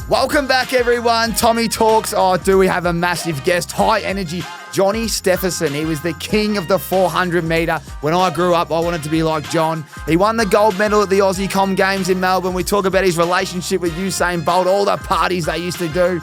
Welcome back, everyone. Tommy Talks. Oh, do we have a massive guest? High energy, Johnny Steffensen. He was the king of the 400 metre. When I grew up, I wanted to be like John. He won the gold medal at the Aussie Com Games in Melbourne. We talk about his relationship with Usain Bolt, all the parties they used to do.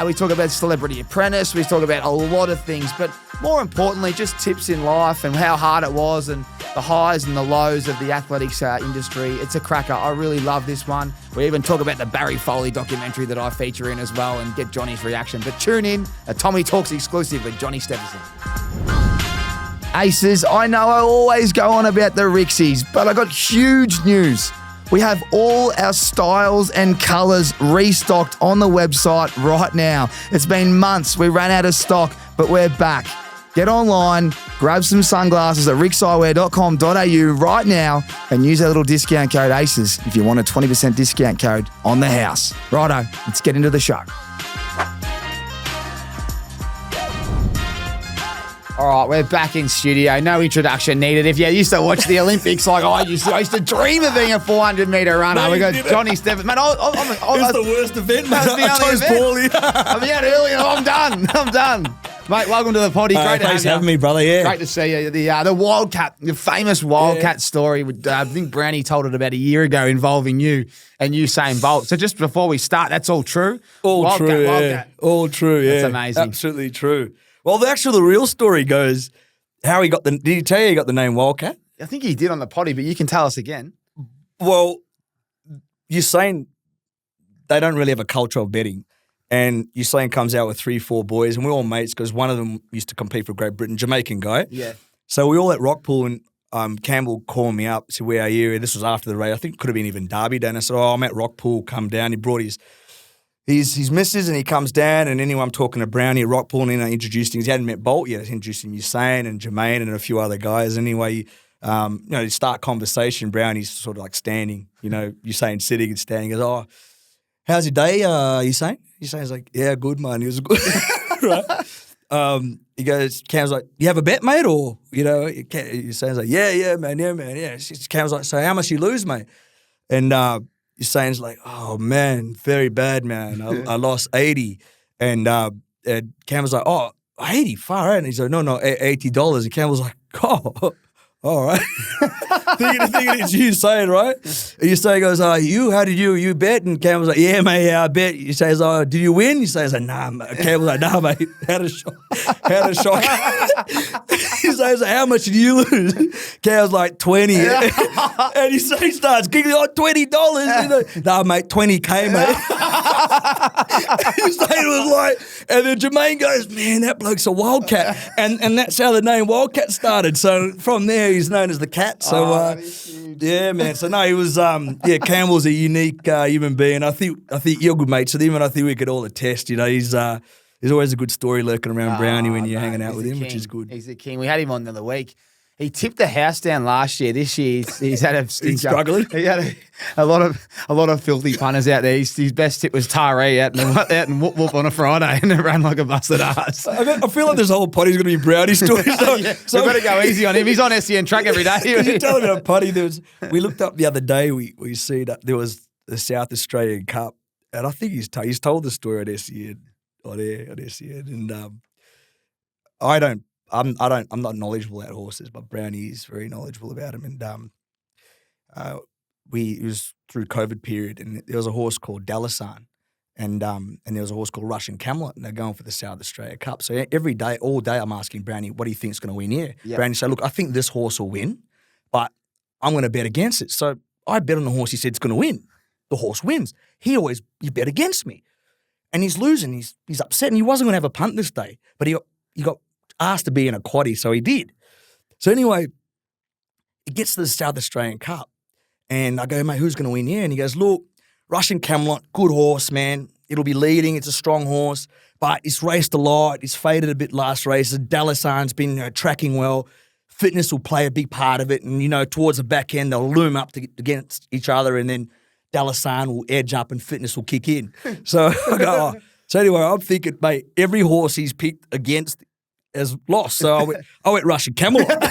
We talk about Celebrity Apprentice. We talk about a lot of things, but more importantly, just tips in life and how hard it was and the highs and the lows of the athletics industry. It's a cracker. I really love this one. We even talk about the Barry Foley documentary that I feature in as well and get Johnny's reaction. But tune in, a Tommy Talks exclusive with Johnny Steffensen. Aces, I know I always go on about the RIXXs, but I got huge news. We have all our styles and colours restocked on the website right now. It's been months. We ran out of stock, but we're back. Get online, grab some sunglasses at rixxeyewear.com.au right now and use our little discount code ACES if you want a 20% discount code on the house. Righto, let's get into the show. All right, we're back in studio. No introduction needed. If you used to watch the Olympics like I used to dream of being a 400-metre runner. No, we got Johnny Steffensen. Man, it's the worst event, mate. I chose poorly. I'm out early and I'm done. Mate, welcome to the potty. Great to thanks have you. having me, brother. Yeah, great to see you. The Wildcat, the famous Wildcat story. With, I think Brownie told it about a year ago involving you and Usain Bolt. So just before we start, that's all true? All true, yeah. Wildcat. All true, yeah. That's amazing. Absolutely true. Well, the real story goes how he got the... Did he tell you he got the name Wildcat? I think he did on the potty, but you can tell us again. Well, you're saying they don't really have a culture of betting. And Usain comes out with 3-4 boys, and we're all mates because one of them used to compete for Great Britain, Jamaican guy. Yeah. So we all at Rockpool, and Campbell called me up, said, where are you? And this was after the race. I think it could have been even Derby Day. And I said, I'm at Rockpool, come down. He brought his missus, and he comes down, and anyway, I'm talking to Brownie at Rockpool, and I introduced him. He hadn't met Bolt yet. I introduced him Usain and Jermaine and a few other guys. Anyway, to start conversation, Brownie's sort of like standing, Usain sitting and standing. He goes, how's your day, Usain? Usain's like, yeah, good, man. He was good. Right? He goes, Cam's like, you have a bet, mate? Or, Usain's like, yeah, man. Cam's like, so how much you lose, mate? And Usain's like, oh, man, very bad, man. I lost 80. And Cam was like, 80, far out. And he's like, no, $80. And Cam was like, all right. thinking it's Usain, right? And Usain goes, how did you bet? And Cam was like, yeah, mate, I bet. He says, did you win? He says, nah, mate. Cam was like, nah, mate, had a shock. He says, how much did you lose? Cam was like, 20. And he starts giggling, $20. He's like, nah, mate, 20K, mate. Usain was like, and then Jermaine goes, man, that bloke's a Wildcat. And that's how the name Wildcat started. So from there, he's known as the Cat. So, yeah, man. So, no, he was, Campbell's a unique human being. I think you're good mates with him, and I think we could all attest, he's always a good story lurking around Brownie when you're hanging out with him, which is good. He's the king. We had him on the other week. He tipped the house down last year. This year, he's had a he's struggling. He had a lot of filthy punters out there. His best tip was Taree out and whoop on a Friday, and it ran like a busted ass. I feel like this whole potty's going to be Brownie story. So we've got to go easy on him. He's on SEN track every day. You tell him about potty. We looked up the other day. We see that there was the South Australian Cup, and I think he's told the story at SEN on SEN, and I'm not knowledgeable about horses, but Brownie is very knowledgeable about them. And it was through COVID period, and there was a horse called Dalasan, and there was a horse called Russian Camelot, and they're going for the South Australia Cup. So every day, all day, I'm asking Brownie, what do you think is going to win here? Yep. Brownie said, look, I think this horse will win, but I'm going to bet against it. So I bet on the horse he said it's going to win. The horse wins. You bet against me. And he's losing. He's upset, and he wasn't going to have a punt this day, but he got asked to be in a quaddie, so he did. So anyway, it gets to the South Australian Cup, and I go, mate, who's going to win here? And he goes, look, Russian Camelot, good horse, man. It'll be leading. It's a strong horse, but it's raced a lot. It's faded a bit last race. Dalasan's been tracking well. Fitness will play a big part of it, and, towards the back end, they'll loom up against each other, and then Dalasan will edge up and Fitness will kick in. So I go, So anyway, I'm thinking, mate, every horse he's picked against has lost. So I went Russian Camelot.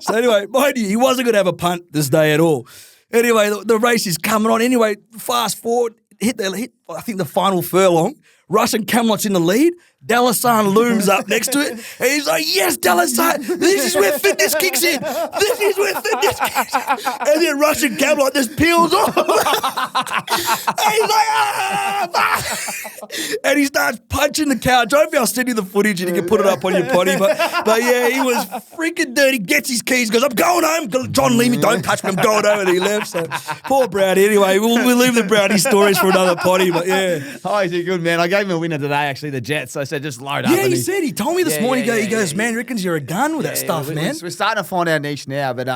So anyway, mind you, he wasn't going to have a punt this day at all. Anyway, the race is coming on. Anyway, fast forward, hit I think the final furlong. Russian Camelot's in the lead. Delasan looms up next to it. And he's like, yes, Delasan, this is where fitness kicks in. This is where fitness kicks in. And then Russian Camelot just peels off. And he's like, and he starts punching the couch. I hope I'll send you the footage and you can put it up on your potty. But yeah, he was freaking dirty. Gets his keys, goes, I'm going home. John, leave me, don't touch me, I'm going home. And he left. So poor Brownie. Anyway, we'll leave the Brownie stories for another potty. But yeah. Oh, he's a good man. I gave him a winner today, actually, the Jets. I said, just load up. Yeah, he told me this morning, he goes, man, reckons you're a gun with that stuff, man. We're starting to find our niche now, but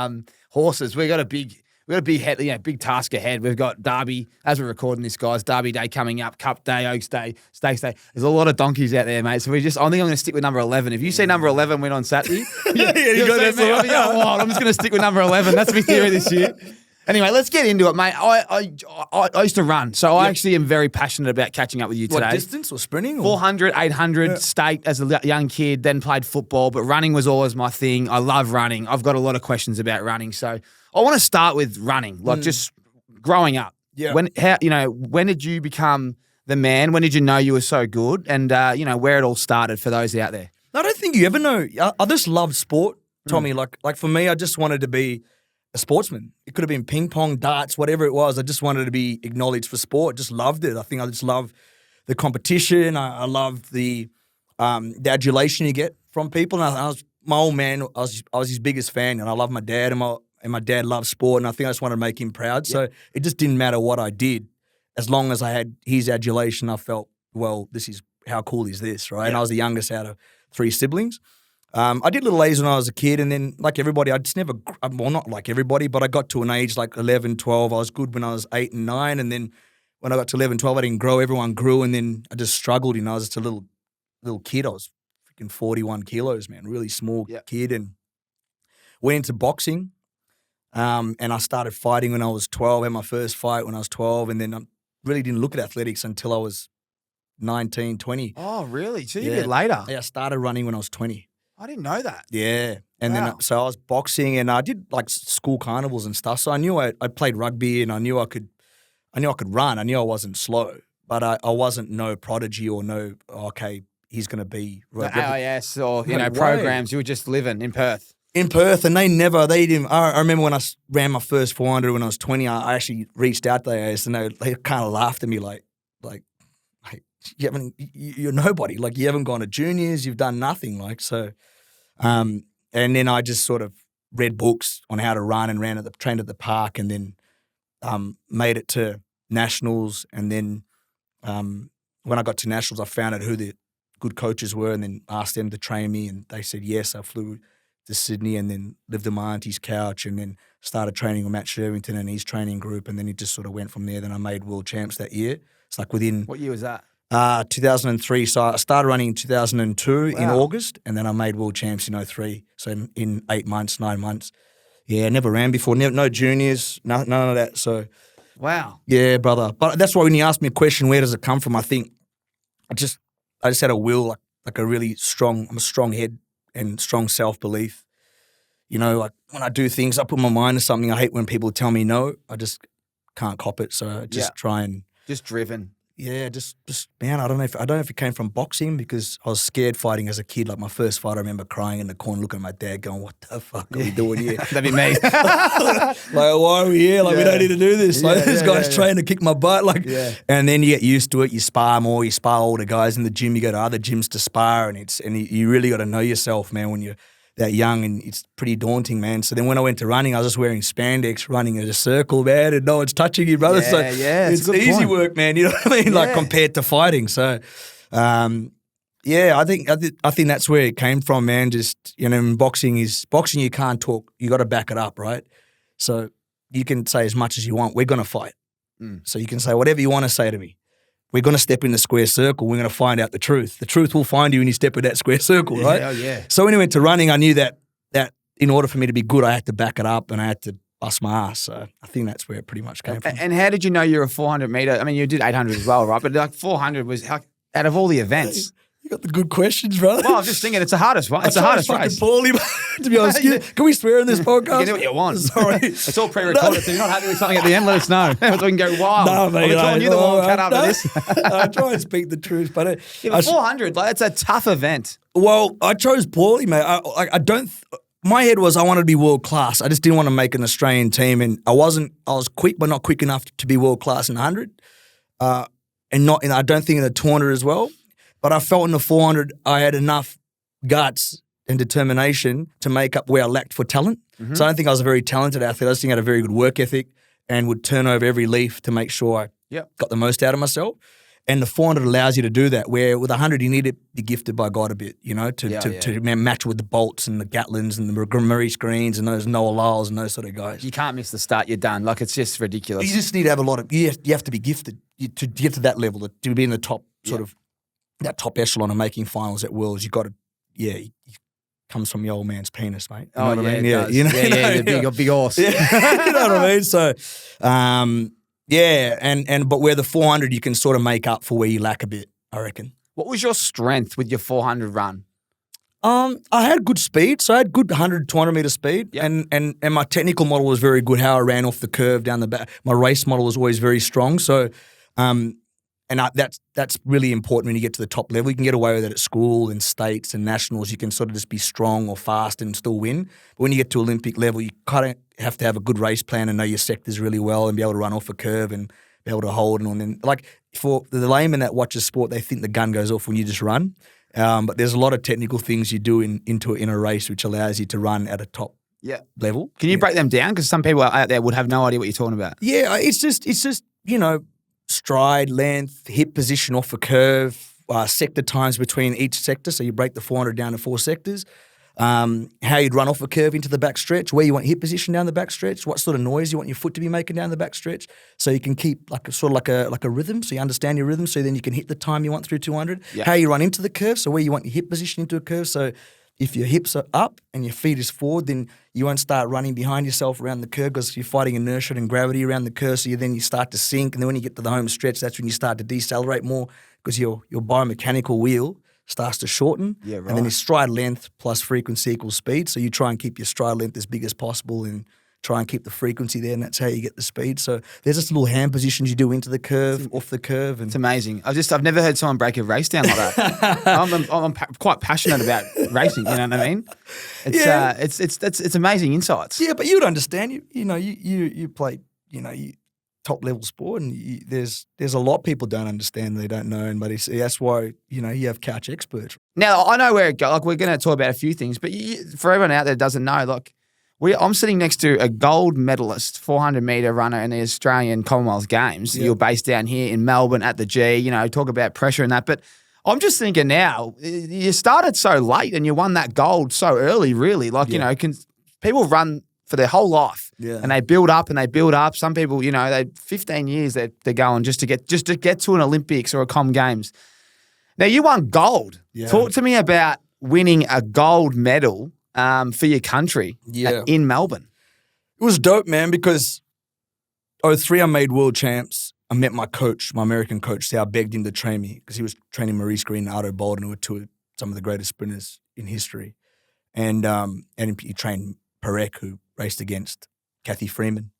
horses, we got a big head, big task ahead. We've got Derby, as we're recording this, guys, Derby Day coming up, Cup Day, Oaks Day, Stakes Day. There's a lot of donkeys out there, mate. So I think I'm going to stick with number 11. If you see number 11 win on Saturday, you got that. I'm just going to stick with number 11. That's my theory this year. Anyway, let's get into it, mate. I used to run, so I actually am very passionate about catching up with you today. What, distance or sprinting? Or? 400, 800, state as a young kid, then played football, but running was always my thing. I love running. I've got a lot of questions about running, so I want to start with running, like just growing up. Yeah. When did you become the man? When did you know you were so good? And, where it all started for those out there. I don't think you ever know. I just loved sport, Tommy. Like for me, I just wanted to be a sportsman. It could have been ping pong, darts, whatever it was. I just wanted to be acknowledged for sport. Just loved it. I think I just love the competition. I loved the adulation you get from people. And I was my old man. I was his biggest fan, and I love my dad, and my dad loved sport. And I think I just wanted to make him proud. So it just didn't matter what I did, as long as I had his adulation. I felt, well, this is how cool is this, right? And I was the youngest out of 3 siblings. I did little A's when I was a kid, and then like everybody, I just never, well, not like everybody, but I got to an age like 11, 12. I was good when I was 8 and 9, and then when I got to 11, 12, I didn't grow. Everyone grew, and then I just struggled. I was just a little kid. I was freaking 41 kilos, man, really small kid, and went into boxing, and I started fighting when I was 12. I had my first fight when I was 12, and then I really didn't look at athletics until I was 19, 20. Oh, really? So you did later? Yeah, I started running when I was 20. I didn't know that. Yeah. And then, so I was boxing, and I did like school carnivals and stuff. So I knew I played rugby, and I knew I could run. I knew I wasn't slow, but I wasn't no prodigy or no, okay, he's going to be. The AIS or, programs. You were just living in Perth. In Perth, and they didn't. I remember when I ran my first 400 when I was 20, I actually reached out to the AIS, and they kind of laughed at me like, you're nobody. Like, you haven't gone to juniors, you've done nothing. Like, so, and then I just sort of read books on how to run and trained at the park, and then made it to nationals. And then when I got to nationals, I found out who the good coaches were, and then asked them to train me, and they said yes. I flew to Sydney, and then lived on my auntie's couch, and then started training with Matt Sheridan and his training group, and then it just sort of went from there. Then I made world champs that year. It's like within... What year was that? 2003. So I started running in 2002 in August, and then I made world champs in 2003. So in 8 months, 9 months. Yeah, never ran before. No juniors, none of that. So, wow. Yeah, brother. But that's why when you ask me a question, where does it come from? I think I just had a will, like a really strong. I'm a strong head and strong self-belief. Like when I do things, I put my mind to something. I hate when people tell me no. I just can't cop it. So I just try and just driven. Yeah, just man, I don't know if it came from boxing, because I was scared fighting as a kid. Like my first fight, I remember crying in the corner, looking at my dad, going, "What the fuck are we doing here?" That'd be me. Like, why are we here? Like, we don't need to do this. Like, this guy's trying to kick my butt. Like, and then you get used to it. You spar more. You spar older guys in the gym. You go to other gyms to spar, and you really got to know yourself, man, when you're that young, and it's pretty daunting, man. So then when I went to running, I was just wearing spandex, running in a circle, man, and no one's touching you, brother. So it's easy work, man. You know what I mean? Like, compared to fighting. So, I think that's where it came from, man. Just, in boxing, you can't talk. You got to back it up, right? So you can say as much as you want. We're going to fight. So you can say whatever you want to say to me. We're going to step in the square circle. We're going to find out the truth. The truth will find you when you step in that square circle, right? Oh, yeah. So when I went to running, I knew that in order for me to be good, I had to back it up, and I had to bust my ass. So I think that's where it pretty much came from. And how did you know you're a 400 meter? I mean, you did 800 as well, right? But like 400 was out of all the events. You got the good questions, brother. Well, I'm just thinking it's the hardest one. It's the hardest race. Poorly, to be honest. Can we swear in this podcast? You can do what you want. Sorry. It's all pre-recorded, so if you're not happy with something at the end, let us know. So we can go wild. No, mate. I'll be calling you the Wildcat after this. I try and speak the truth, but... Yeah, but 400, like, it's a tough event. Well, I chose poorly, mate. I don't... My head was I wanted to be world class. I just didn't want to make an Australian team, and I was quick, but not quick enough to be world class in 100. And I don't think in the 200 as well. But I felt in the 400 I had enough guts and determination to make up where I lacked for talent. Mm-hmm. So I don't think I was a very talented athlete. I just think I had a very good work ethic and would turn over every leaf to make sure I got the most out of myself. And the 400 allows you to do that, where with 100 you need to be gifted by God a bit, you know, to match with the Bolts and the Gatlins and the Murray Screens and those Noah Lyles and those sort of guys. You can't miss the start. You're done. Like, it's just ridiculous. You just need to have a lot of – you have to be gifted to get to that level, to be in the top sort of – that top echelon of making finals at Worlds. You got to, it comes from the old man's penis, mate. You know what I mean? It does. You know, the big horse. Yeah. You know what I mean? So, but where the 400, you can sort of make up for where you lack a bit, I reckon. What was your strength with your 400 run? I had good speed, so I had good 100, 200 meter speed, and my technical model was very good. How I ran off the curve down the back, my race model was always very strong. So, that's really important when you get to the top level. You can get away with it at school and states and nationals. You can sort of just be strong or fast and still win. But when you get to Olympic level, you kind of have to have a good race plan and know your sectors really well and be able to run off a curve and be able to hold. And then, like, for the layman that watches sport, they think the gun goes off when you just run. But there's a lot of technical things you do in a race which allows you to run at a top level. Can you break them down? Because some people out there would have no idea what you're talking about. Yeah, it's just stride, length, hip position off a curve, sector times between each sector. So you break the 400 down to 4 sectors. How you'd run off a curve into the back stretch, where you want hip position down the back stretch, what sort of noise you want your foot to be making down the back stretch, so you can keep like a rhythm, so you understand your rhythm, so then you can hit the time you want through 200. Yeah. How you run into the curve, so where you want your hip position into a curve, so if your hips are up and your feet is forward, then you won't start running behind yourself around the curve because you're fighting inertia and gravity around the curve. So then you start to sink, and then when you get to the home stretch, that's when you start to decelerate more because your biomechanical wheel starts to shorten. Yeah, right. And then your stride length plus frequency equals speed. So you try and keep your stride length as big as possible and try and keep the frequency there, and that's how you get the speed. So there's just little hand positions you do into the curve, off the curve. And it's amazing. I've never heard someone break a race down like that. I'm quite passionate about racing, you know what I mean? It's amazing insights. Yeah, but you'd understand. You play, top level sport, and there's a lot people don't understand, they don't know, but that's why you have couch experts. Now I know where it goes. Like, we're going to talk about a few things, but for everyone out there that doesn't know, like, I'm sitting next to a gold medalist 400-meter runner in the Australian Commonwealth Games. Yep. You're based down here in Melbourne at the G. Talk about pressure and that. But I'm just thinking now, you started so late and you won that gold so early, really. Like, people run for their whole life, and they build up and they build up. Some people, they 15 years they're going just to get to an Olympics or a Com Games. Now, you won gold. Yeah. Talk to me about winning a gold medal for your country in Melbourne. It was dope, man, because 2003 I made world champs. I met my coach, my American coach. I begged him to train me because he was training Maurice Green and Otto Bolden, who were two of some of the greatest sprinters in history. And he trained Perec, who raced against Kathy Freeman.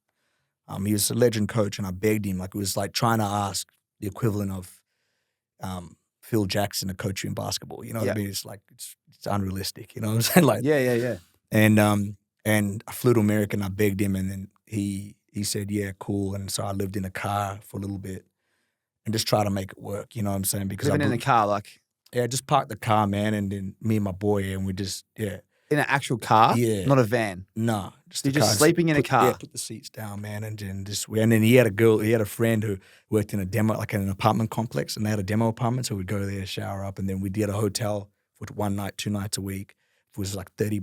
He was a legend coach, and I begged him. Like, it was like trying to ask the equivalent of Phil Jackson to coach you in basketball. You know what I mean? It's like it's unrealistic. You know what I'm saying? Like, yeah. And I flew to America and I begged him, and then he said, yeah, cool. And so I lived in a car for a little bit and just try to make it work. You know what I'm saying? Because living in the car, like, just parked the car, man, and then me and my boy, and we just in an actual car, not a van. No, you're just sleeping in a car. Yeah, put the seats down, man, and then he had a friend who worked in a demo, like in an apartment complex, and they had a demo apartment, so we'd go there, shower up, and then we'd get a hotel for 1 night, 2 nights a week. It was like $30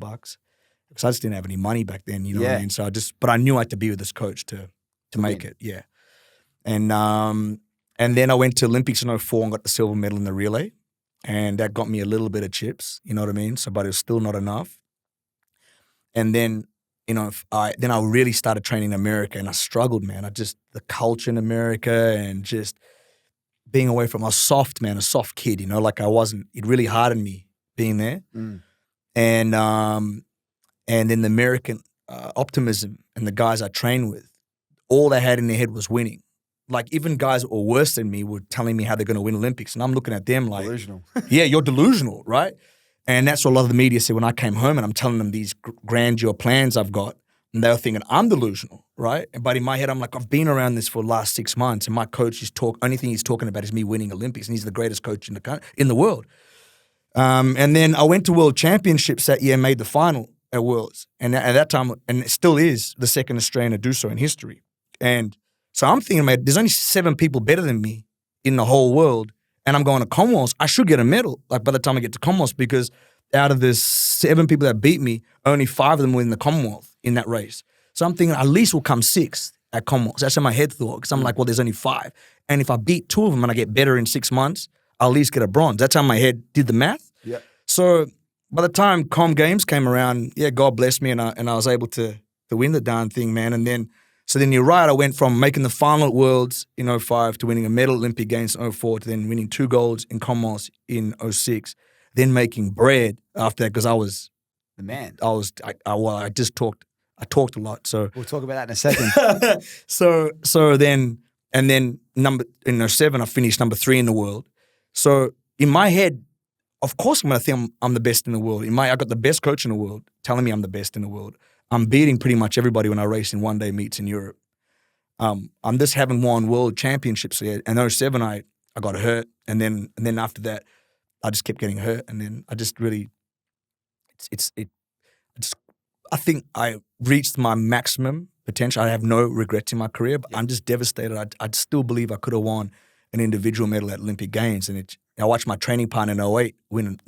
because I just didn't have any money back then, you know what I mean? So but I knew I had to be with this coach to make it, And then I went to Olympics in 2004 and got the silver medal in the relay. And that got me a little bit of chips, you know what I mean? So, but it was still not enough. And then, I really started training in America, and I struggled, man. The culture in America, and just being away from a soft kid, you know, like I wasn't, it really hardened me being there. And then the American optimism and the guys I trained with, all they had in their head was winning. Like even guys that were worse than me were telling me how they're going to win Olympics. And I'm looking at them like, Delusional. yeah, you're delusional, right? And that's what a lot of the media said when I came home and I'm telling them these grandeur plans I've got. And they were thinking I'm delusional, right? But in my head, I'm like, I've been around this for the last 6 months and my coach only thing he's talking about is me winning Olympics. And he's the greatest coach in the world. And then I went to World Championships that year and made the final at Worlds. And at that time, and it still is the second Australian to do so in history. And so I'm thinking, mate, there's only 7 people better than me in the whole world, and I'm going to Commonwealths. I should get a medal, like by the time I get to Commonwealths, because out of the 7 people that beat me, only 5 of them were in the Commonwealth in that race. So I'm thinking at least we'll come 6th at Commonwealths. That's in my head thought, because I'm like, well, there's only 5. And if I beat 2 of them and I get better in 6 months, I'll at least get a bronze. That's how my head did the math. Yep. So by the time Com Games came around, yeah, God bless me, and I was able to win the darn thing, man. And then So then you're right, I went from making the final at Worlds in 05 to winning a medal at Olympic Games in 04 to then winning 2 golds in Commonwealths in 06, then making bread after that because I was the man. I talked a lot. So we'll talk about that in a second. so then in 07 I finished number 3 in the world. So in my head, of course I'm gonna think I'm the best in the world. I got the best coach in the world telling me I'm the best in the world. I'm beating pretty much everybody when I race in one-day meets in Europe. I'm just haven't won world championships yet. And 07 I got hurt, and then after that I just kept getting hurt, and then I just really I think I reached my maximum potential. I have no regrets in my career, but I'm just devastated. I still believe I could have won an individual medal at Olympic Games, and I watched my training partner in 08 win.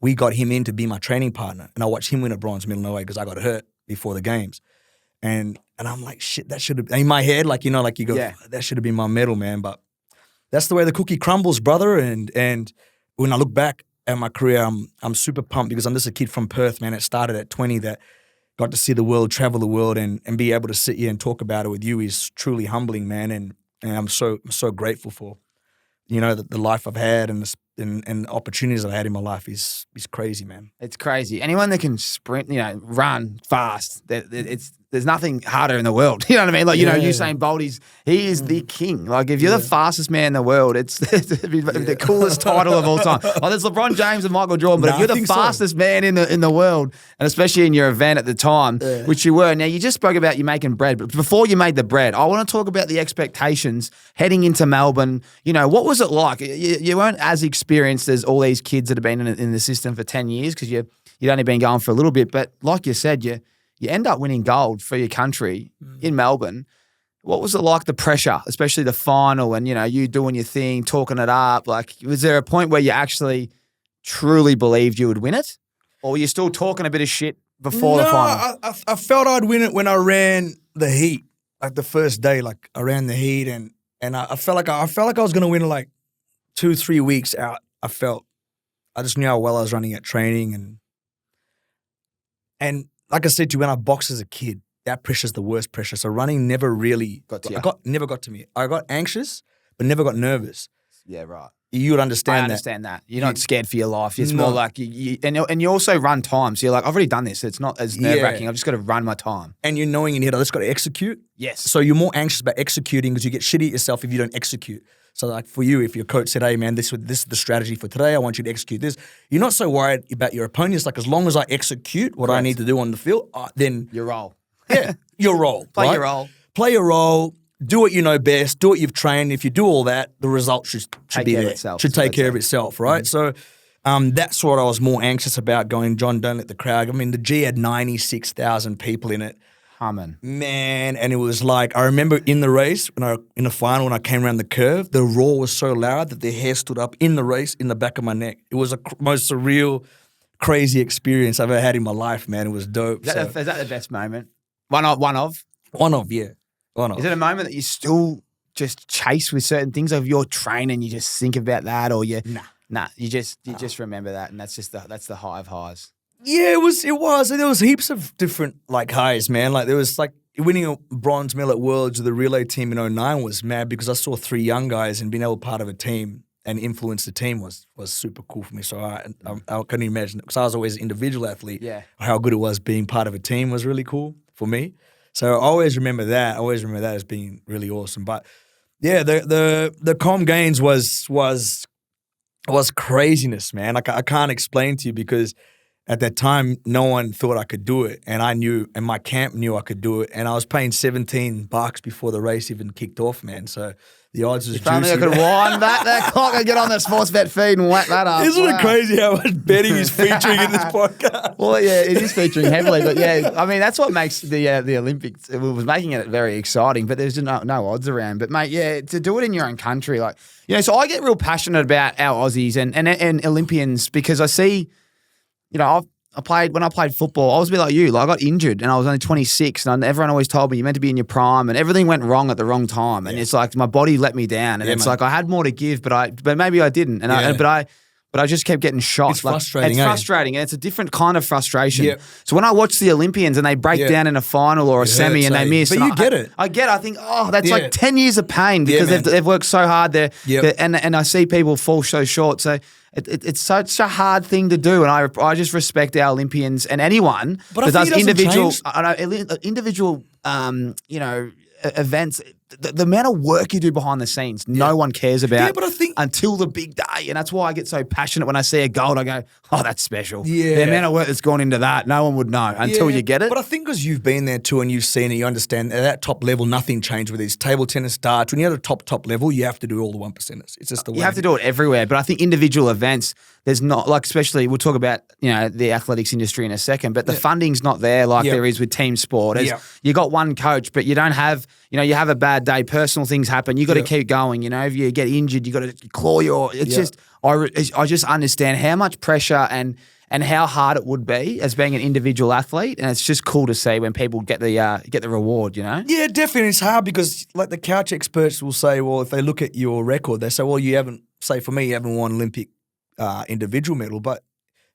We got him in to be my training partner, and I watched him win a bronze medal in 08 because I got hurt before the games. And I'm like, shit, that should have, in my head, like, you go, that should have been my medal, man. But that's the way the cookie crumbles, brother. And when I look back at my career, I'm super pumped because I'm just a kid from Perth, man. It started at 20 that got to see the world, travel the world, and be able to sit here and talk about it with you is truly humbling, man. And I'm so grateful for, the life I've had and opportunities I've had in my life is crazy, man. It's crazy. Anyone that can sprint, run fast, there's nothing harder in the world. You know what I mean? Like, Usain Bolt, he is the king. Like, if you're the fastest man in the world, it's the coolest title of all time. Like, there's LeBron James and Michael Jordan, but if you're the fastest man in the world, and especially in your event at the time, which you were. Now, you just spoke about you making bread, but before you made the bread, I want to talk about the expectations heading into Melbourne. What was it like? You weren't as experienced as all these kids that have been in the system for 10 years because you'd only been going for a little bit, but like you said, you end up winning gold for your country in Melbourne. What was it like, the pressure, especially the final and, you doing your thing, talking it up? Like, was there a point where you actually truly believed you would win it? Or were you still talking a bit of shit before the final? I felt I'd win it when I ran the heat, like the first day. Like, I ran the heat and I felt like I was going to win it like 2-3 weeks out. I just knew how well I was running at training and like I said to you, when I boxed as a kid, that pressure's the worst pressure. So running never really never got to me. I got anxious, but never got nervous. Yeah, right. You would understand that. I understand that. You're not scared for your life. It's more like and you also run time. So you're like, I've already done this. It's not as nerve-wracking. I've just got to run my time. And you're knowing in your head, I just got to execute. Yes. So you're more anxious about executing because you get shitty at yourself if you don't execute. So like for you, if your coach said, hey man, this is the strategy for today, I want you to execute this. You're not so worried about your opponent. It's like, as long as I execute what I need to do on the field, then your role. Yeah, your role. Play your role. Play your role. Do what you know best. Do what you've trained. If you do all that, the result should be there. Should take care of itself, right? Mm-hmm. So that's what I was more anxious about going, John, don't let the crowd. I mean, the G had 96,000 people in it. Humming. Man, and it was like, I remember in the race, in the final, when I came around the curve, the roar was so loud that the hair stood up in the race in the back of my neck. It was the most surreal, crazy experience I've ever had in my life, man. It was dope. Is that the best moment? One of? One of, yeah. One of. Is it a moment that you still just chase with certain things of your training, you just think about that, or you you just remember that, and that's the high of highs. Yeah, it was. And there was heaps of different like highs, man. Like there was like winning a bronze medal at Worlds with the relay team in 2009 was mad because I saw 3 young guys and being able to be part of a team and influence the team was super cool for me. So I couldn't imagine, because I was always an individual athlete, how good it was being part of a team was really cool for me. So I always remember that. I always remember that as being really awesome. But yeah, the Com Games was craziness, man. Like I can't explain to you, because at that time, no one thought I could do it, and I knew, and my camp knew I could do it, and I was paying $17 before the race even kicked off, man. So the odds was juicy. If only I could wind back that clock and get on the sports bet feed and whack that up. Isn't it crazy how much betting is featuring in this podcast? Well, yeah, it is featuring heavily, but yeah, I mean, that's what makes the Olympics, it was making it very exciting, but there's no odds around. But mate, yeah, to do it in your own country, like, you know, so I get real passionate about our Aussies and Olympians, because I see, you know, when I played football, I was a bit like you. Like, I got injured and I was only 26, and everyone always told me you're meant to be in your prime, and everything went wrong at the wrong time. And it's like my body let me down, and it's like I had more to give, but maybe I didn't. And but I just kept getting shot. It's frustrating. It's frustrating, and it's a different kind of frustration. Yep. So when I watch the Olympians and they break down in a final or a semi and they miss, but you get it. I get it. I think, that's like 10 years of pain, because they've worked so hard there. And I see people fall so short. So it's such a hard thing to do, and I just respect our Olympians and anyone that does individual events. The amount of work you do behind the scenes, no one cares about. Yeah, but I think until the big day, and that's why I get so passionate when I see a gold. I go, "Oh, that's special." Yeah, the amount of work that's gone into that, no one would know until you get it. But I think because you've been there too, and you've seen it, you understand at that top level, nothing changed with these table tennis, darts. When you're at a top level, you have to do all the 1%ers. It's just the way you have to do it everywhere. But I think individual events, there's not, like, especially we'll talk about the athletics industry in a second, but the funding's not there like there is with team sport. You got one coach, but you don't have. You have a bad day, personal things happen. You got to keep going. If you get injured, you got to claw your. It's just I just understand how much pressure and how hard it would be as being an individual athlete, and it's just cool to see when people get the reward. Yeah, definitely. It's hard because, like, the couch experts will say, well, if they look at your record, they say, well, you haven't. Say for me, you haven't won Olympic individual medal, but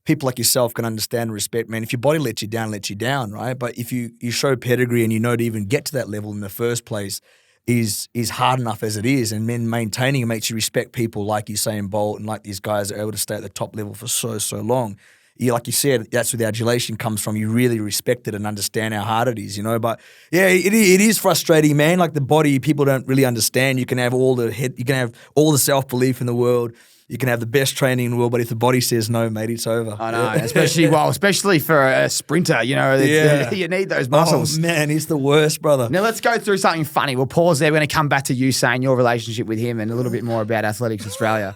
people like yourself can understand and respect, man. If your body lets you down, right? But if you show pedigree and you know to even get to that level in the first place is hard enough as it is, and then maintaining it makes you respect people like Usain Bolt and like these guys that are able to stay at the top level for so long. Like you said, that's where the adulation comes from. You really respect it and understand how hard it is, But yeah, it is frustrating, man. Like, the body, people don't really understand. You can have all the self-belief in the world. You can have the best training in the world, but if the body says no, mate, it's over. I know, especially for a sprinter, you need those muscles. Oh, man, he's the worst, brother. Now, let's go through something funny. We'll pause there. We're going to come back to you saying your relationship with him and a little bit more about Athletics Australia.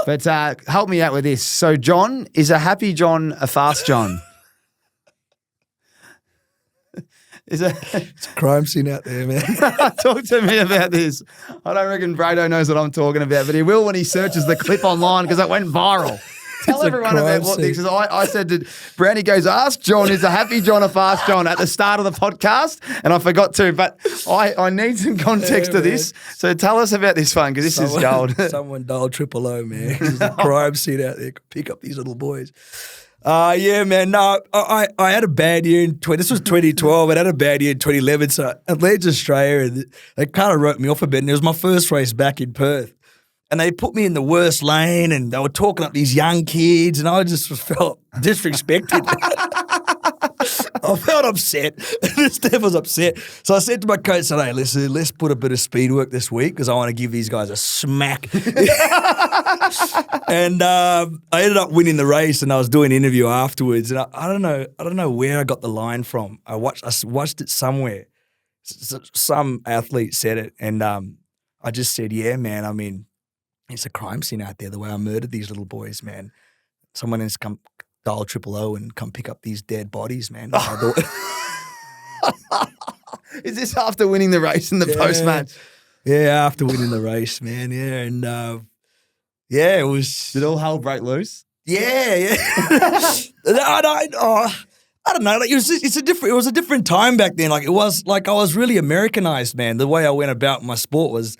But help me out with this. So, John, is a happy John a fast John? It's a crime scene out there, man. Talk to me about this. I don't reckon Brado knows what I'm talking about, but he will when he searches the clip online, because it went viral. Tell everyone about what this is. I said to Brownie goes, ask John, is a happy John a fast John at the start of the podcast? And I forgot to, but I need some context to this. So tell us about this one, because this is gold. Someone dialed 000, man. There's a crime scene out there. Pick up these little boys. Yeah, man. No, I had a bad year this was 2012. I had a bad year in 2011. So Athletics Australia, and they kind of wrote me off a bit. And it was my first race back in Perth. And they put me in the worst lane, and they were talking up these young kids, and I just felt disrespected. I felt upset. Steph was upset. So I said to my coach, hey, listen, let's put a bit of speed work this week, because I want to give these guys a smack. And I ended up winning the race, and I was doing an interview afterwards. And I don't know where I got the line from. I watched it somewhere. Some athlete said it, and I just said, yeah, man, I mean, it's a crime scene out there, the way I murdered these little boys, man. Someone has come dial 000 and come pick up these dead bodies, man. Is this after winning the race in the post-match? Yeah, after winning the race, man. Yeah, and it was. Did all hell break loose? Yeah. I don't know. Like, it was a different time back then. Like, it was like I was really Americanized, man. The way I went about my sport was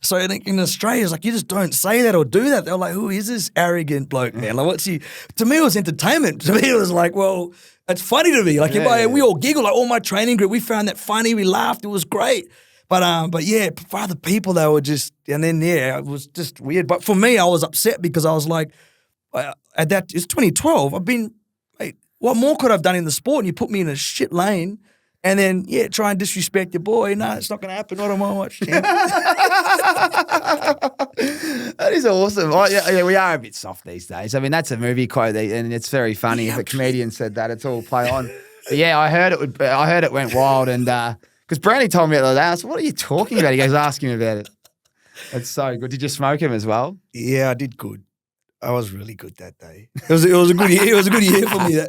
So in Australia, it's like, you just don't say that or do that. They're like, who is this arrogant bloke, man? Like, what's he? To me, it was entertainment. To me, it was like, well, it's funny to me. Like, we all giggle. Like, all my training group, we found that funny. We laughed. It was great. But yeah, for other people, they were just, and then, yeah, it was just weird. But for me, I was upset because I was like, it's 2012. Mate, what more could I have done in the sport? And you put me in a shit lane. And then, yeah, try and disrespect your boy. No, it's not going to happen. Not on my watch. Yeah. That is awesome. Oh, yeah, we are a bit soft these days. I mean, that's a movie quote, and it's very funny. If a comedian said that, it's all play on. But yeah, I heard it went wild, and because Brownie told me the other day, I said, "What are you talking about?" He goes, "Ask him about it." That's so good. Did you smoke him as well? Yeah, I did good. I was really good that day. It was a good year. It was a good year for me.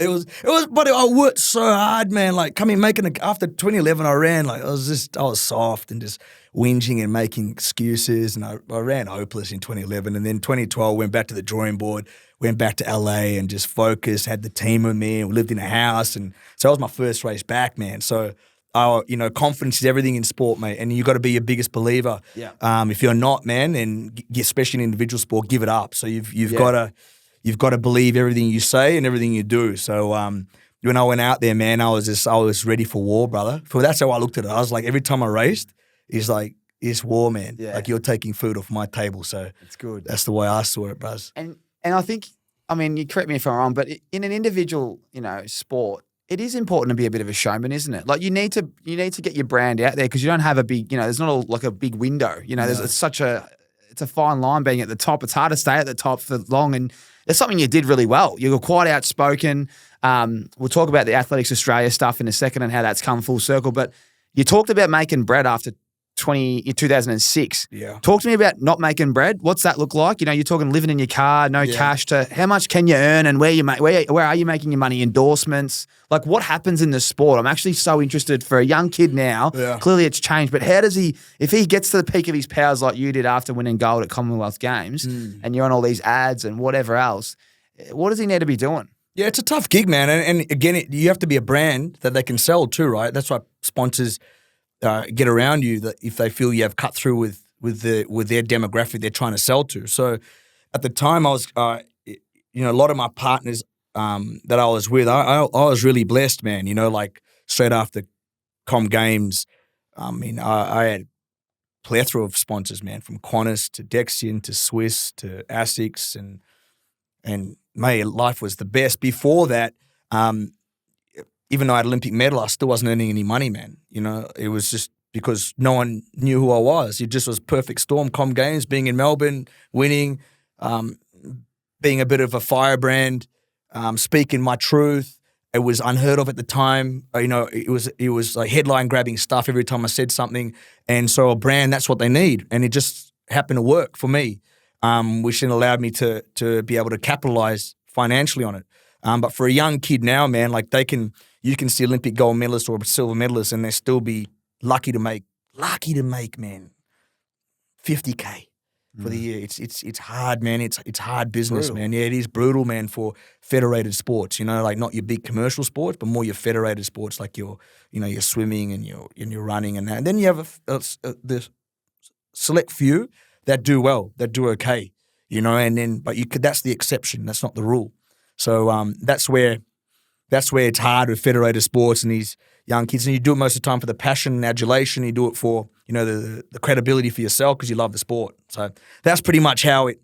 But I worked so hard, man. Like after 2011, I ran like I was soft and just whinging and making excuses, and I ran hopeless in 2011. And then 2012, went back to the drawing board, went back to LA and just focused. Had the team with me, and we lived in a house, and so that was my first race back, man. So. Confidence is everything in sport, mate, and you got to be your biggest believer. Yeah. If you're not, man, and especially in individual sport, give it up. So you've got to believe everything you say and everything you do. So when I went out there, man, I was ready for war, brother. That's how I looked at it. I was like, every time I raced, it's war, man. Yeah. Like you're taking food off my table. So it's good. That's the way I saw it, bros. And I think, I mean, you correct me if I'm wrong, but in an individual, sport. It is important to be a bit of a showman, isn't it? Like you need to get your brand out there because you don't have a big, there's not like a big window. It's a fine line being at the top. It's hard to stay at the top for long, and there's something you did really well. You were quite outspoken. We'll talk about the Athletics Australia stuff in a second and how that's come full circle. But you talked about making bread after 2006. Yeah. Talk to me about not making bread. What's that look like? You're talking living in your car, no cash, to how much can you earn and where are you making your money? Endorsements. Like what happens in the sport? I'm actually so interested for a young kid now. Yeah. Clearly it's changed, but how does if he gets to the peak of his powers like you did after winning gold at Commonwealth Games and you're on all these ads and whatever else, what does he need to be doing? Yeah, it's a tough gig, man. And again, you have to be a brand that they can sell too, right? That's why sponsors get around you that if they feel you have cut through with their demographic they're trying to sell to. So at the time I was, a lot of my partners that I was with, I was really blessed, man. Like straight after Com Games, I had a plethora of sponsors, man, from Qantas to Dexian to Swiss to ASICS and mate, life was the best. Before that, even though I had an Olympic medal, I still wasn't earning any money, man. It was just because no one knew who I was. It just was perfect storm. Com Games, being in Melbourne, winning, being a bit of a firebrand, speaking my truth. It was unheard of at the time. It was like headline grabbing stuff every time I said something. And so a brand, that's what they need. And it just happened to work for me, which then allowed me to be able to capitalize financially on it. But for a young kid now, man, like you can see Olympic gold medalists or silver medalists and they still be lucky to make, man, 50K for the year. It's hard, man. It's hard business, brutal. Man. Yeah, it is brutal, man, for federated sports, like not your big commercial sports, but more your federated sports, like your swimming and your running and that. And then you have the select few that do well, that do okay, but that's the exception. That's not the rule. So that's where it's hard with federated sports and these young kids. And you do it most of the time for the passion and adulation. You do it for, the credibility for yourself because you love the sport. So that's pretty much how it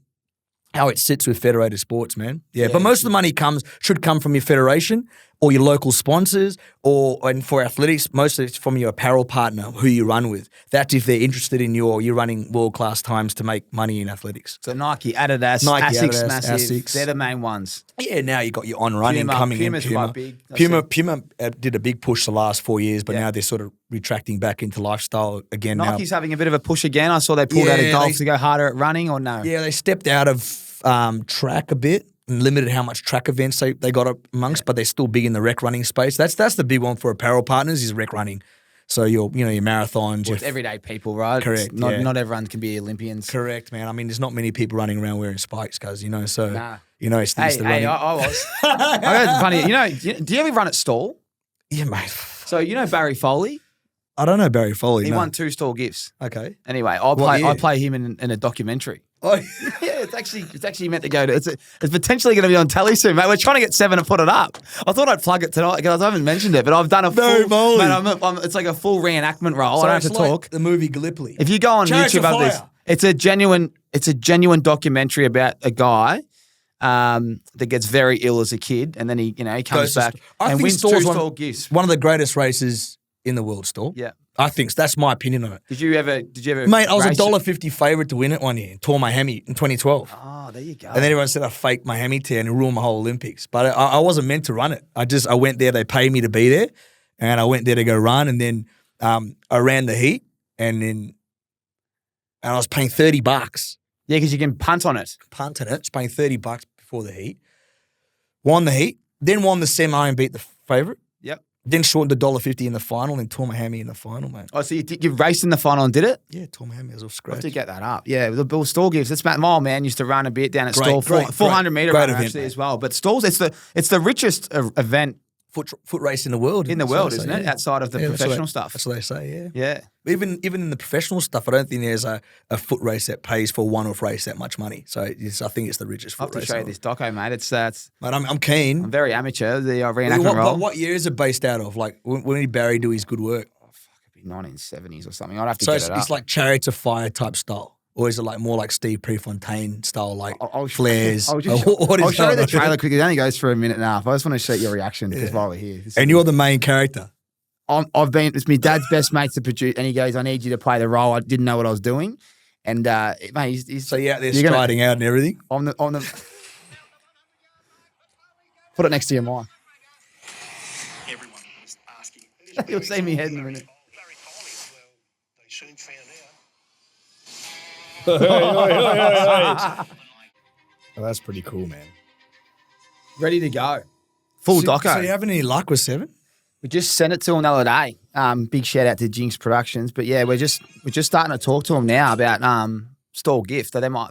sits with federated sports, man. Yeah, but most of the money should come from your federation or your local sponsors and for athletics, most of it's from your apparel partner who you run with. That's if they're interested in you're running world-class times to make money in athletics. So Nike, Adidas, ASICS, massive. ASICS. They're the main ones. Yeah, now you got your On Running coming Puma's in. Quite big. Puma did a big push the last 4 years, but now they're sort of retracting back into lifestyle again. Nike's having a bit of a push again. I saw they pulled out of golf to go harder at running, or no? Yeah, they stepped out of track a bit and limited how much track events they got amongst, but they're still big in the rec running space. That's the big one for apparel partners is rec running. So your marathons. Well, it's everyday people, right? Correct. Not everyone can be Olympians. Correct, man. I mean, there's not many people running around wearing spikes, cuz, so, nah. It's the running. I was. I heard funny, do you ever run at stall? Yeah, mate. So, Barry Foley? I don't know Barry Foley. He no. won 2 stall gifts. Okay. Anyway, What year? I play him in a documentary. Oh, Yeah, it's actually meant to go to. It's potentially going to be on telly soon, mate. We're trying to get Seven to put it up. I thought I'd plug it tonight because I haven't mentioned it, but I've done a No, full. moly. Man, it's like a full reenactment role. I don't have to it's like talk. the movie Gallipoli. If you go on Chariots YouTube of of this, Fire. it's a genuine documentary about a guy that gets very ill as a kid, and then he comes Goes to back I and think wins 2 Stall's stall gifts. one of the greatest races in the world, Stall. Yeah. I think that's my opinion on it. Did you ever? Mate, I was race it? $1.50 favourite to win it one year and tore my hammy in 2012. Oh, there you go. And then everyone said I faked my hammy tear and it ruined my whole Olympics. But I wasn't meant to run it. I went there. They paid me to be there, and I went there to go run. And then I ran the heat, and I was paying $30. Yeah, because you can punt on it. Punted it, just paying $30 before the heat. Won the heat, then won the semi and beat the favourite. Yep. Then shortened to $1.50 in the final and tore my hammy in the final, mate. Oh, so you raced in the final and did it? Yeah, tore my hammy. I was off I scratch. have to get that up. Yeah, the Bill Stall gives. That's my old man used to run a bit down at Stall, Great, 400 meter great runner event, actually mate. as well. But Stalls, it's the richest event Foot race in the world. in the That's what world, they say, isn't it? yeah. Outside of the Yeah, that's what professional they- stuff. That's what they say, yeah. Yeah. Even in the professional stuff, I don't think there's a foot race that pays for one-off race that much money. So I think it's the richest I'll have foot to race. show you in the this doco, mate. It's world. Mate, I'm keen. I'm very amateur. The reenactment role. What year is it based out of? Like, when did Barry do his good work? Oh, fuck, it'd be 1970s or something. I'd have to So get it up. it's like Chariots of Fire type style? Or is it like more like Steve Prefontaine style, like I'll flares? I'll What is show you the that? trailer quickly. It only goes for a minute and a half. I just want to show your reaction because while we're here. And you're the main character. It's my dad's best mate to produce, and he goes, I need you to play the role. I didn't know what I was doing. And, mate, he's So you're out there you're gonna- striding out and everything? on the put it next to your mic. Everyone was asking. You'll see me head in a minute. Barry Foley, well, they soon found out. Oh, that's pretty cool, man. Ready to go. Full doco. So you having any luck with Seven? We just sent it to him the other day. Big shout out to Jinx Productions. But yeah, we're just starting to talk to him now about stall gift. They might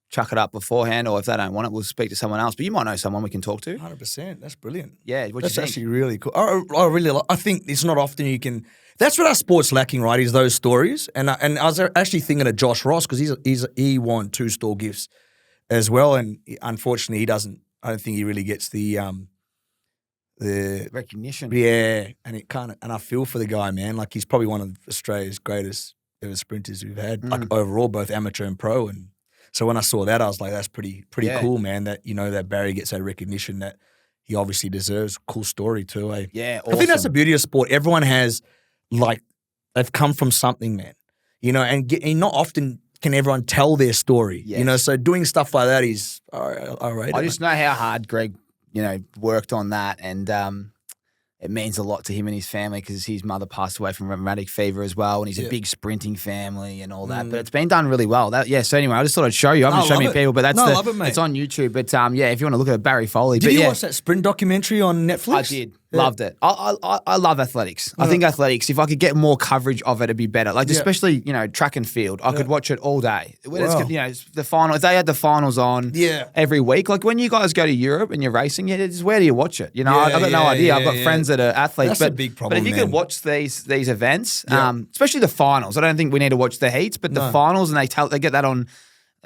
chuck it up beforehand, or if they don't want it, we'll speak to someone else. But you might know someone we can talk to. 100%. That's brilliant. Yeah, what do you That's think? actually really cool. I really like. I think it's not often you can. That's what our sport's lacking, right? Is those stories. And I was actually thinking of Josh Ross because he won 2 stall gifts as well, and unfortunately he doesn't. I don't think he really gets the Recognition. yeah, and it kind of, and I feel for the guy, man. Like he's probably one of Australia's greatest ever sprinters we've had, like overall, both amateur and pro. And so when I saw that, I was like, that's pretty Yeah. cool, man. That that Barry gets that recognition that he obviously deserves. Cool story too, eh? Yeah, I think that's the awesome. beauty of sport. Everyone has, like, they've come from something, man. And not often can everyone tell their story. Yes. So doing stuff like that is all right. I just know how hard Greg, worked on that, and it means a lot to him and his family because his mother passed away from rheumatic fever as well, and he's a big sprinting family and all that. But it's been done really well. So anyway, I just thought I'd show you. I haven't shown many people, but that's I love it, mate. it's on YouTube. But if you want to look at Barry Foley, Did but you yeah, watch that sprint documentary on Netflix? I did. Loved it. I love athletics. I think athletics, if I could get more coverage of it, it'd be better. Like, especially, track and field. I could watch it all day. When it's the final, if they had the finals on every week, like when you guys go to Europe and you're racing, where do you watch it? I've got no idea. I've got friends that are athletes. That's a big problem, But if you could man. watch these events, especially the finals, I don't think we need to watch the heats, but the finals, and they get that on.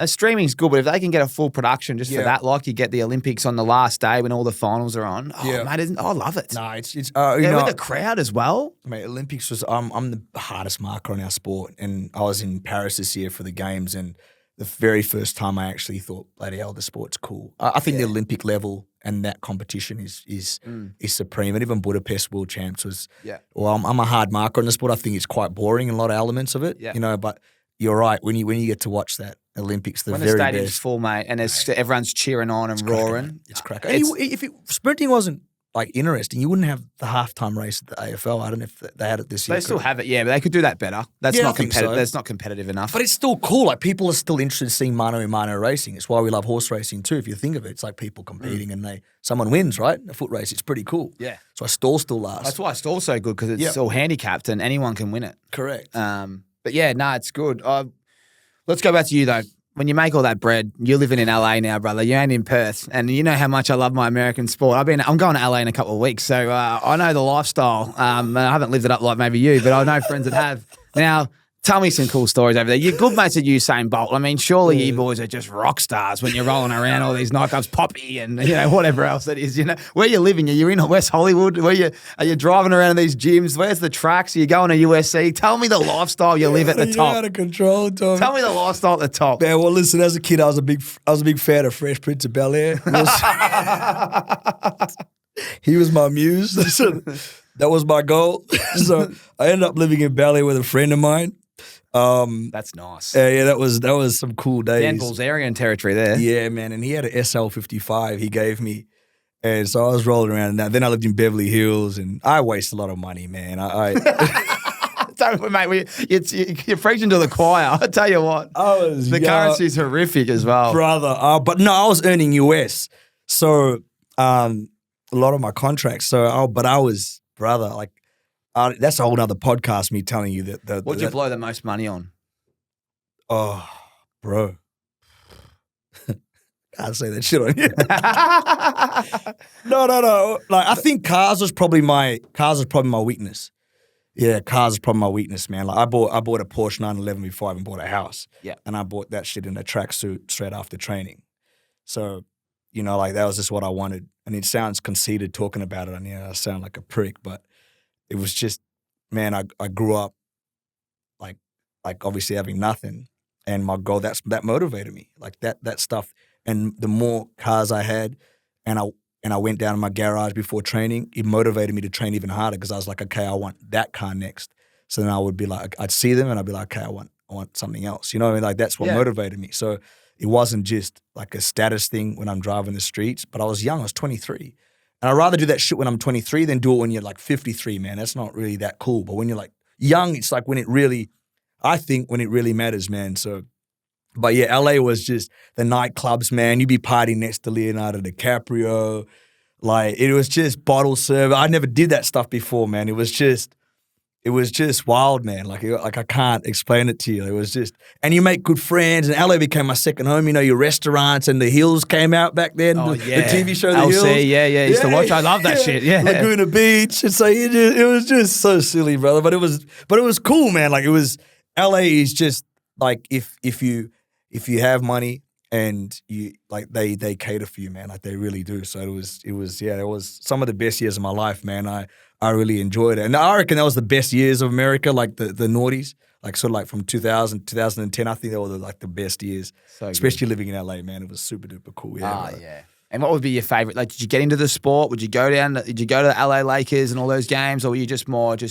Streaming's good, but if they can get a full production just for that, like you get the Olympics on the last day when all the finals are on, mate, I love it. No, it's With the crowd as well. mate, Olympics was I'm the hardest marker on our sport, and I was in Paris this year for the games, and the very first time I actually thought, bloody hell, the sport's cool. I think the Olympic level and that competition is supreme, and even Budapest World Champs was. Well, I'm a hard marker on the sport. I think it's quite boring in a lot of elements of it. But you're right when you get to watch that Olympics, When the very stadium's best. full, mate, and everyone's cheering on and roaring. It's cracking. If sprinting wasn't like interesting, you wouldn't have the halftime race at the AFL. I don't know if they had it this year. They still have it, but they could do that better. That's Yeah, not I think competitive. so. That's not competitive enough. But it's still cool. Like, people are still interested in seeing mano-a-mano racing. It's why we love horse racing too. If you think of it, it's like people competing and someone wins, right? A foot race, it's pretty cool. Yeah. So stall still lasts. That's why Stall's so good because it's all handicapped and anyone can win it. Correct. But it's good. Let's go back to you though. when you make all that bread, you're living in LA now, brother. You ain't in Perth, and you know how much I love my American sport. I'm going to LA in a couple of weeks, so I know the lifestyle. I haven't lived it up like maybe you, but I know friends that have. Now, tell me some cool stories over there. You're good mates at Usain Bolt. I mean, surely you boys are just rock stars when you're rolling around all these nightclubs, Poppy, and whatever else it is. Where you living? You're in West Hollywood. Are you driving around in these gyms? Where's the tracks? Are you going to USC? Tell me the lifestyle you live at the top. You're out of control, Tom. Tell me the lifestyle at the top. Man, well, listen. As a kid, I was a big fan of Fresh Prince of Bel-Air. He was my muse. That was my goal. So I ended up living in Bel-Air with a friend of mine. That's nice. Yeah, that was some cool days. Dan Bilzerian territory there. Yeah, man, and he had an SL55 he gave me, and so I was rolling around in that. Then I lived in Beverly Hills, and I waste a lot of money, man. Don't, mate, you're preaching to the choir. I tell you what, the currency's horrific as well, brother. But no, I was earning US, so a lot of my contracts. But I was, brother, like. That's a whole other podcast, me telling you that. What'd you blow the most money on? Oh, bro. Can't say that shit on you. No. Like, I think cars was probably my weakness. Yeah, cars is probably my weakness, man. Like I bought a Porsche 911 before I even bought a house. Yeah. And I bought that shit in a tracksuit straight after training. So, like that was just what I wanted. And it sounds conceited talking about it. I sound like a prick, but it was just, man, I grew up like obviously having nothing, and my goal that motivated me, like that stuff. And the more cars I had, and I went down in my garage before training, it motivated me to train even harder because I was like, okay, I want that car next. So then I would be like, I'd see them and I'd be like, okay, I want something else. You know what I mean? Like that's what motivated me. So it wasn't just like a status thing when I'm driving the streets, but I was young, I was 23. And I'd rather do that shit when I'm 23 than do it when you're like 53, man. That's not really that cool. But when you're like young, it's like when it really matters, man. So, but yeah, LA was just the nightclubs, man. You'd be partying next to Leonardo DiCaprio. Like, it was just bottle service. I never did that stuff before, man. It was just wild, man. Like I can't explain it to you. It was just, and you make good friends. And LA became my second home. Your restaurants and The Hills came out back then. Oh, the TV show The LC, Hills. Yeah. Used to watch. I love that shit. Yeah. Laguna Beach. It's like it was just so silly, brother. But it was cool, man. Like it was. LA is just like if you have money and you like they cater for you, man. Like they really do. So it was some of the best years of my life, man. I really enjoyed it. And I reckon that was the best years of America, like the noughties, like sort of like from 2000, 2010. I think they were the best years, especially living in LA, man. It was super duper cool. Yeah. Yeah. And what would be your favorite? Like, did you get into the sport? Did you go to the LA Lakers and all those games, or were you just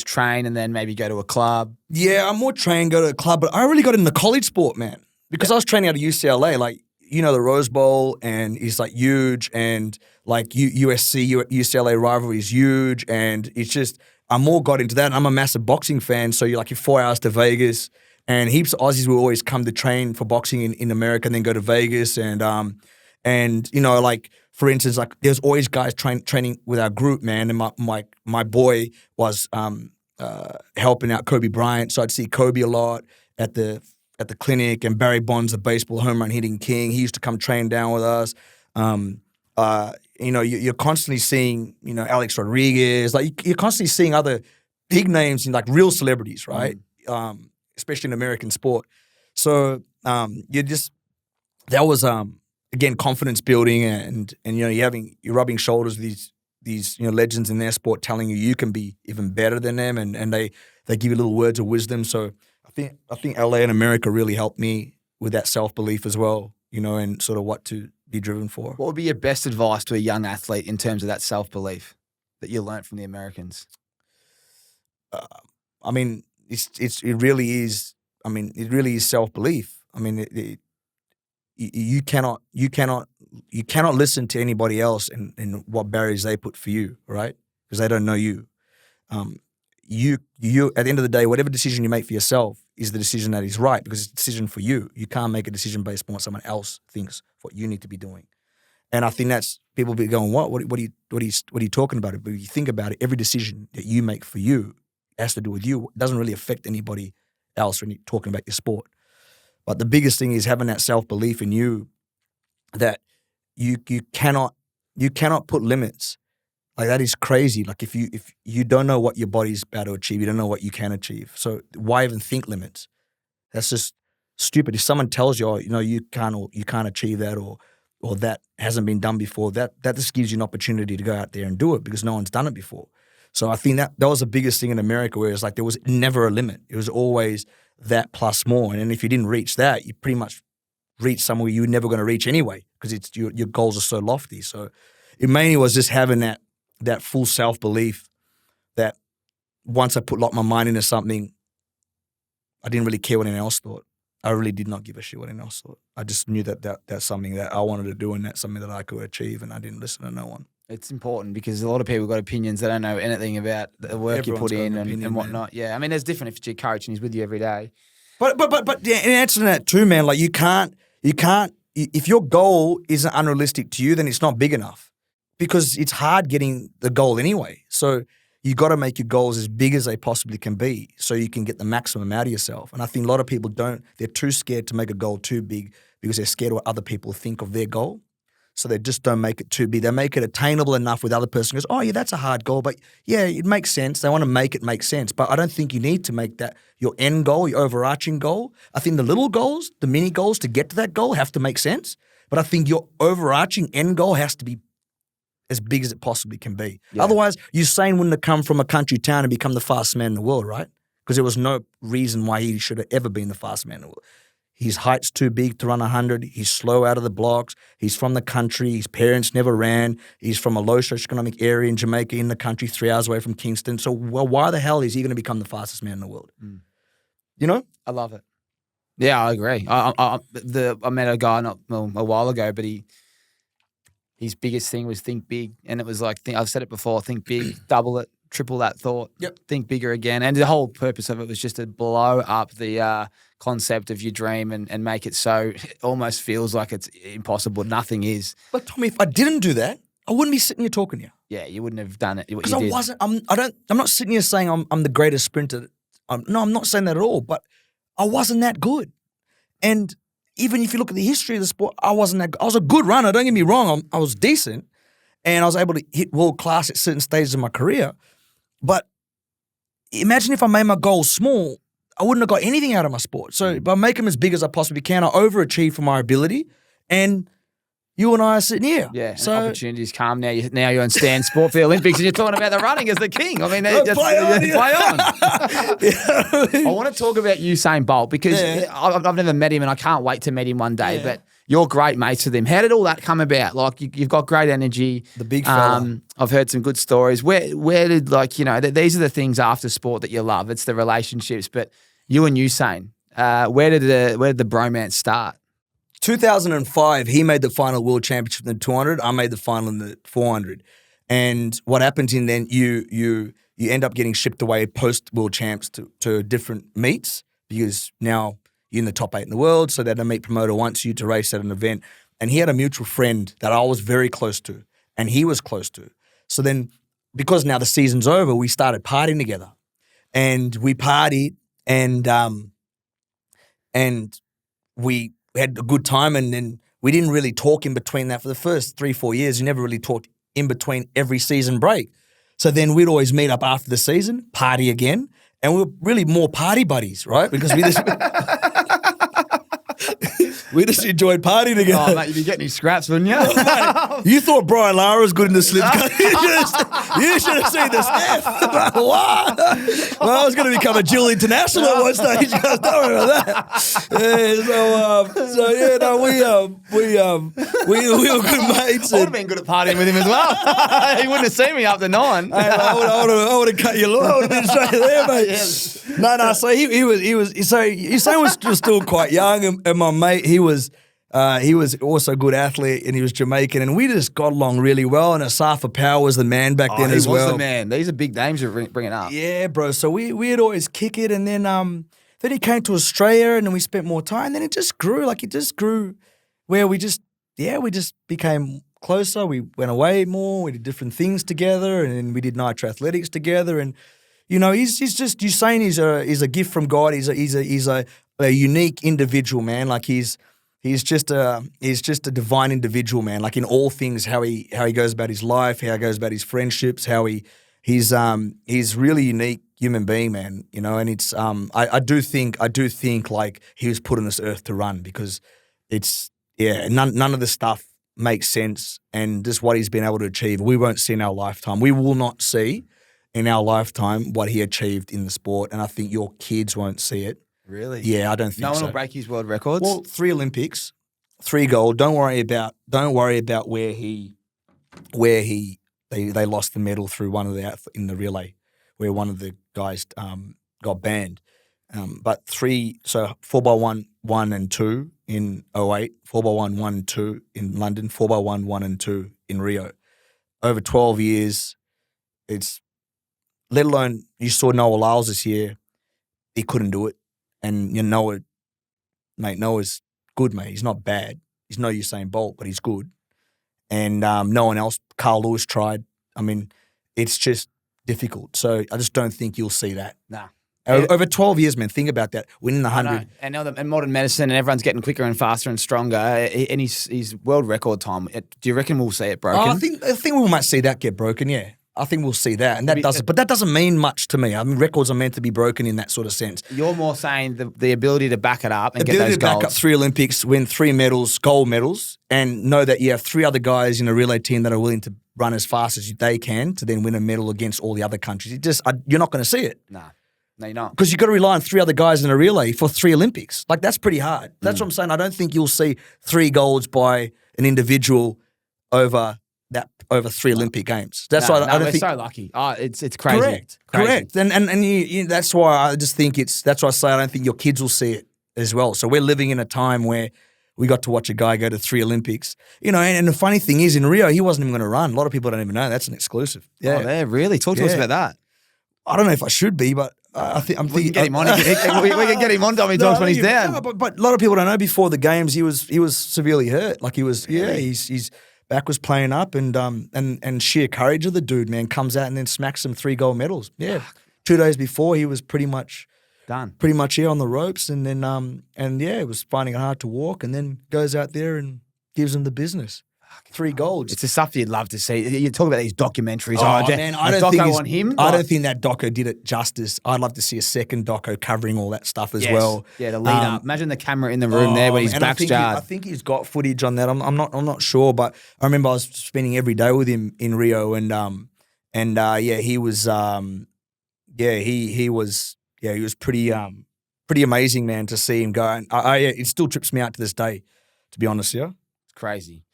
train and then maybe go to a club? Yeah, I'm more train, go to a club, but I really got into college sport, man, because I was training out of UCLA, like, the Rose Bowl, and it's like huge, and like USC, UCLA rivalry is huge, and it's just, I more got into that. And I'm a massive boxing fan, so you're 4 hours to Vegas, and heaps of Aussies will always come to train for boxing in America and then go to Vegas, and like, for instance, like there's always guys training with our group, man, and my boy was helping out Kobe Bryant, so I'd see Kobe a lot at the clinic, and Barry Bonds, the baseball home run hitting king, he used to come train down with us. You're constantly seeing, Alex Rodriguez, like you're constantly seeing other big names and like real celebrities, right? Especially in American sport. So that was again confidence building, and you're rubbing shoulders with these legends in their sport, telling you can be even better than them, and they give you little words of wisdom. So I think LA and America really helped me with that self-belief as well, and sort of what to be driven for. What would be your best advice to a young athlete in terms of that self-belief that you learnt from the Americans? It really is self-belief. You cannot listen to anybody else and what barriers they put for you, right? Because they don't know you. You at the end of the day, whatever decision you make for yourself is the decision that is right, because it's a decision for you. You can't make a decision based on what someone else thinks what you need to be doing. And I think that's, people be going, what are you talking about? But if you think about it, every decision that you make for you has to do with you. It doesn't really affect anybody else when you're talking about your sport. But the biggest thing is having that self-belief in you that you cannot put limits. Like, that is crazy. Like, if you don't know what your body's about to achieve, you don't know what you can achieve. So why even think limits? That's just stupid. If someone tells you, you can't achieve that, or that hasn't been done before, that just gives you an opportunity to go out there and do it because no one's done it before. So I think that was the biggest thing in America, where it's like there was never a limit. It was always that plus more. And then if you didn't reach that, you pretty much reached somewhere you were never going to reach anyway because it's your goals are so lofty. So it mainly was just having that full self-belief that once I locked my mind into something, I didn't really care what anyone else thought. I really did not give a shit what anyone else thought. I just knew that that's something that I wanted to do and that's something that I could achieve, and I didn't listen to no one. It's important because a lot of people got opinions. They don't know anything about the work you put in and whatnot. Man. Yeah, I mean, there's different if it's your coach and he's with you every day. But yeah, in answer to that too, man, like you can't, if your goal isn't unrealistic to you, then it's not big enough because it's hard getting the goal anyway. So you got to make your goals as big as they possibly can be so you can get the maximum out of yourself. And I think a lot of people they're too scared to make a goal too big because they're scared of what other people think of their goal. So they just don't make it too big. They make it attainable enough with other person goes, oh yeah, that's a hard goal, but yeah, it makes sense. They want to make it make sense. But I don't think you need to make that your end goal, your overarching goal. I think the little goals, the mini goals to get to that goal have to make sense. But I think your overarching end goal has to be as big as it possibly can be. Yeah. Otherwise, Usain wouldn't have come from a country town and become the fastest man in the world, right? Because there was no reason why he should have ever been the fastest man in the world. His height's too big to run 100. He's slow out of the blocks. He's from the country. His parents never ran. He's from a low socioeconomic area in Jamaica in the country, 3 hours away from Kingston. So, why the hell is he going to become the fastest man in the world? Mm. You know? I love it. Yeah, I agree. I met a guy a while ago, but his biggest thing was think big. And it was like, I've said it before, think big, double it, triple that thought, think bigger again. And the whole purpose of it was just to blow up the concept of your dream and make it so it almost feels like it's impossible. Nothing is. But Tommy, if I didn't do that, I wouldn't be sitting here talking to you. Yeah, you wouldn't have done it. Because I wasn't. I'm not sitting here saying I'm the greatest sprinter. No, I'm not saying that at all. But I wasn't that good. And even if you look at the history of the sport, I wasn't that good. I was a good runner. Don't get me wrong. I was decent, and I was able to hit world class at certain stages of my career. But imagine if I made my goals small, I wouldn't have got anything out of my sport. So by making them as big as I possibly can, I overachieve for my ability, and you and I are sitting here. Yeah, so opportunities come. Now you're on Stan Sport for the Olympics, and you're talking about the running as the king. I mean, play on. I want to talk about Usain Bolt because I've never met him, and I can't wait to meet him one day. Yeah. But you're great mates with him. How did all that come about? Like you've got great energy. The big fella. I've heard some good stories. Where did these are the things after sport that you love. It's the relationships. But you and Usain, where did the bromance start? 2005, he made the final world championship in the 200. I made the final in the 400. And what happens in then you end up getting shipped away post world champs to different meets because now you're in the top 8 in the world. So that a meet promoter wants you to race at an event. And he had a mutual friend that I was very close to, and he was close to. So then, because now the season's over, we started partying together, and we partied, and we had a good time, and then we didn't really talk in between that for the first 3-4 years. We never really talked in between every season break. So then we'd always meet up after the season, party again, and we were really more party buddies, right? Because we just we just enjoyed partying together. Oh, mate, you'd be getting your scraps, wouldn't you? Mate, you thought Brian Lara was good in the slip cut. You should have seen the Steph. What? Well, I was going to become a dual international at one stage. You guys don't worry about that. We were good mates. I would have been good at partying with him as well. He wouldn't have seen me up to 9. I would have cut you loose. I would have been straight there, mate. Yeah. No. So he was still quite young, and my mate, he was also a good athlete, and he was Jamaican, and we just got along really well. And Asafa Power was the man back then as well. He was the man. These are big names you're bringing up. Yeah, bro. So we'd always kick it, and then he came to Australia, and then we spent more time. And then it just grew, where we just became closer. We went away more. We did different things together, and then we did nitro athletics together. And he's just Usain is a gift from God. He's a unique individual, man. Like he's just a divine individual, man. Like in all things, how he goes about his life, how he goes about his friendships, he's really unique human being, man. You know, and it's I do think like he was put on this earth to run, because none of the stuff makes sense, and just what he's been able to achieve, we won't see in our lifetime. We will not see in our lifetime what he achieved in the sport, and I think your kids won't see it. Really? Yeah, I don't think so. No one will break his world records? Well, 3 Olympics, 3 gold. Don't worry about where they lost the medal through one of in the relay, where one of the guys got banned. But 3, so 4x1, 1 and 2 in 08, 4x1, 1 and 2 in London, 4x1, 1 and 2 in Rio. Over 12 years, it's, let alone, you saw Noah Lyles this year, he couldn't do it. And you know, Noah's good, mate. He's not bad. He's no Usain Bolt, but he's good. And no one else, Carl Lewis tried. I mean, it's just difficult. So I just don't think you'll see that. Nah. Over 12 years, man, think about that. Winning the 100. And now and modern medicine, and everyone's getting quicker and faster and stronger. And his world record time, do you reckon we'll see it broken? I think we might see that get broken, yeah. I think we'll see that. And that doesn't mean much to me. I mean, records are meant to be broken in that sort of sense. You're more saying the ability to back it up and get those ability to goals. back up 3 Olympics, win 3 medals, gold medals, and know that you have 3 other guys in a relay team that are willing to run as fast as they can to then win a medal against all the other countries. You're not going to see it. Nah. No, you're not. Because you've got to rely on 3 other guys in a relay for 3 Olympics. Like, that's pretty hard. That's what I'm saying. I don't think you'll see 3 golds by an individual over 3 Olympic games. That's why I don't we're think. so lucky. Oh, it's crazy. Correct. And you, that's why I just think that's why I say I don't think your kids will see it as well. So we're living in a time where we got to watch a guy go to 3 Olympics. You know, and the funny thing is, in Rio, he wasn't even going to run. A lot of people don't even know. That's an exclusive. Yeah. Oh, there, really? Talk to us about that. I don't know if I should be, but I think I'm thinking. We can get him on. We can get him on Tommy Talks when he's down. No, but a lot of people don't know. Before the games, he was severely hurt. Like he was. Yeah, his back was playing up, and sheer courage of the dude, man, comes out and then smacks some 3 gold medals. Yeah, 2 days before he was pretty much done. Pretty much on the ropes, and then it was finding it hard to walk, and then goes out there and gives them the business. 3 golds. It's the stuff you'd love to see. You talk about these documentaries. Oh, man, I don't think that doco did it justice. I'd love to see a second doco covering all that stuff as well. Yeah, the lead up. Imagine the camera in the room there when he's back's jarred. I think he's got footage on that. I'm not sure, but I remember I was spending every day with him in Rio, he was he was pretty amazing, man, to see him go. And it still trips me out to this day, to be honest. Yeah, it's crazy.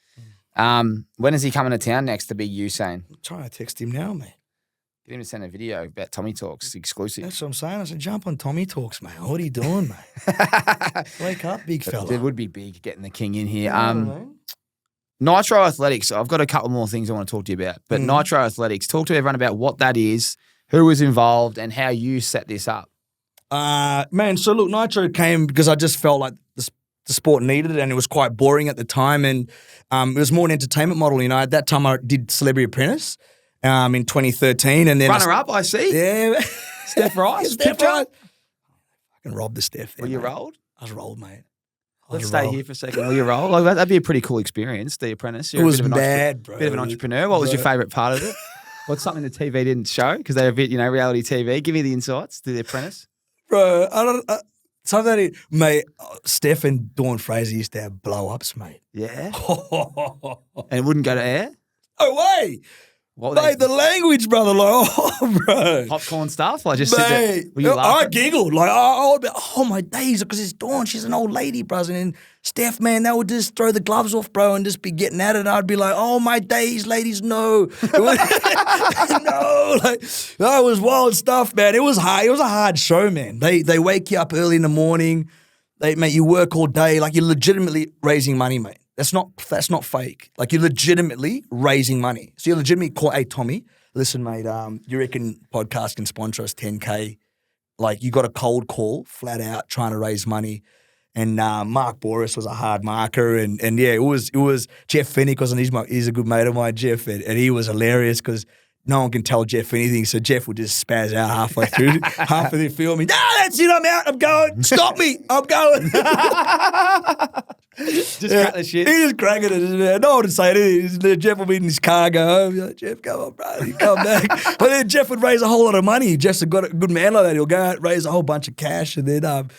When is he coming to town next, the big Usain? I'm trying to text him now, mate. Get him to send a video about Tommy Talks exclusive. That's what I'm saying. I said, jump on Tommy Talks, mate. What are you doing, mate? Wake up, big fella. It would be big getting the king in here. Nitro Athletics. I've got a couple more things I want to talk to you about. But Nitro Athletics, talk to everyone about what that is, who was involved, and how you set this up. Man, so look, Nitro came because I just felt like the sport needed it, and it was quite boring at the time, and it was more an entertainment model. You know, at that time I did Celebrity Apprentice in 2013, and then runner-up, I see. Yeah, Steph Rice. Steph Rice. I can rob the Steph. There, Were you mate. rolled? I was rolled, mate. Let's stay here for a second. Will you roll? Like, that'd be a pretty cool experience, The Apprentice. It was mad, bro. Bit of an entrepreneur. What was your favourite part of it? What's something the TV didn't show? Because they're a bit, reality TV. Give me the insights to The Apprentice. Bro, I don't. Something, mate. Steph and Dawn Fraser used to have blow-ups, mate. Yeah. And it wouldn't go to air. No way. Mate, the language, brother, like, bro. Popcorn stuff? Like, just sit there. Were you I giggled. Like, I would be, my days, because it's Dawn. She's an old lady, bro. And Steph, man, they would just throw the gloves off, bro, and just be getting at it. I'd be like, oh, my days, ladies, no. No, like, that was wild stuff, man. It was hard. It was a hard show, man. They wake you up early in the morning. Mate, you work all day. Like, you're legitimately raising money, mate. That's not fake. Like, you're legitimately raising money. So you're legitimately call, hey, Tommy, listen, mate, you reckon podcast can sponsor us $10K? Like, you got a cold call, flat out, trying to raise money. And Mark Boris was a hard marker. And yeah, it was Jeff Fennick, wasn't he? He's a good mate of mine, Jeff. And he was hilarious because no one can tell Jeff anything, so Jeff would just spaz out halfway through, half of the film. No, that's it, I'm out, I'm going. Stop me, I'm going. Just crack the shit. He just cracking it. Man. No one would say anything. Jeff would be in his car, go home. He's like, Jeff, come on, bro. He'd come back. But then Jeff would raise a whole lot of money. Jeff's a good man like that. He'll go out, raise a whole bunch of cash, and then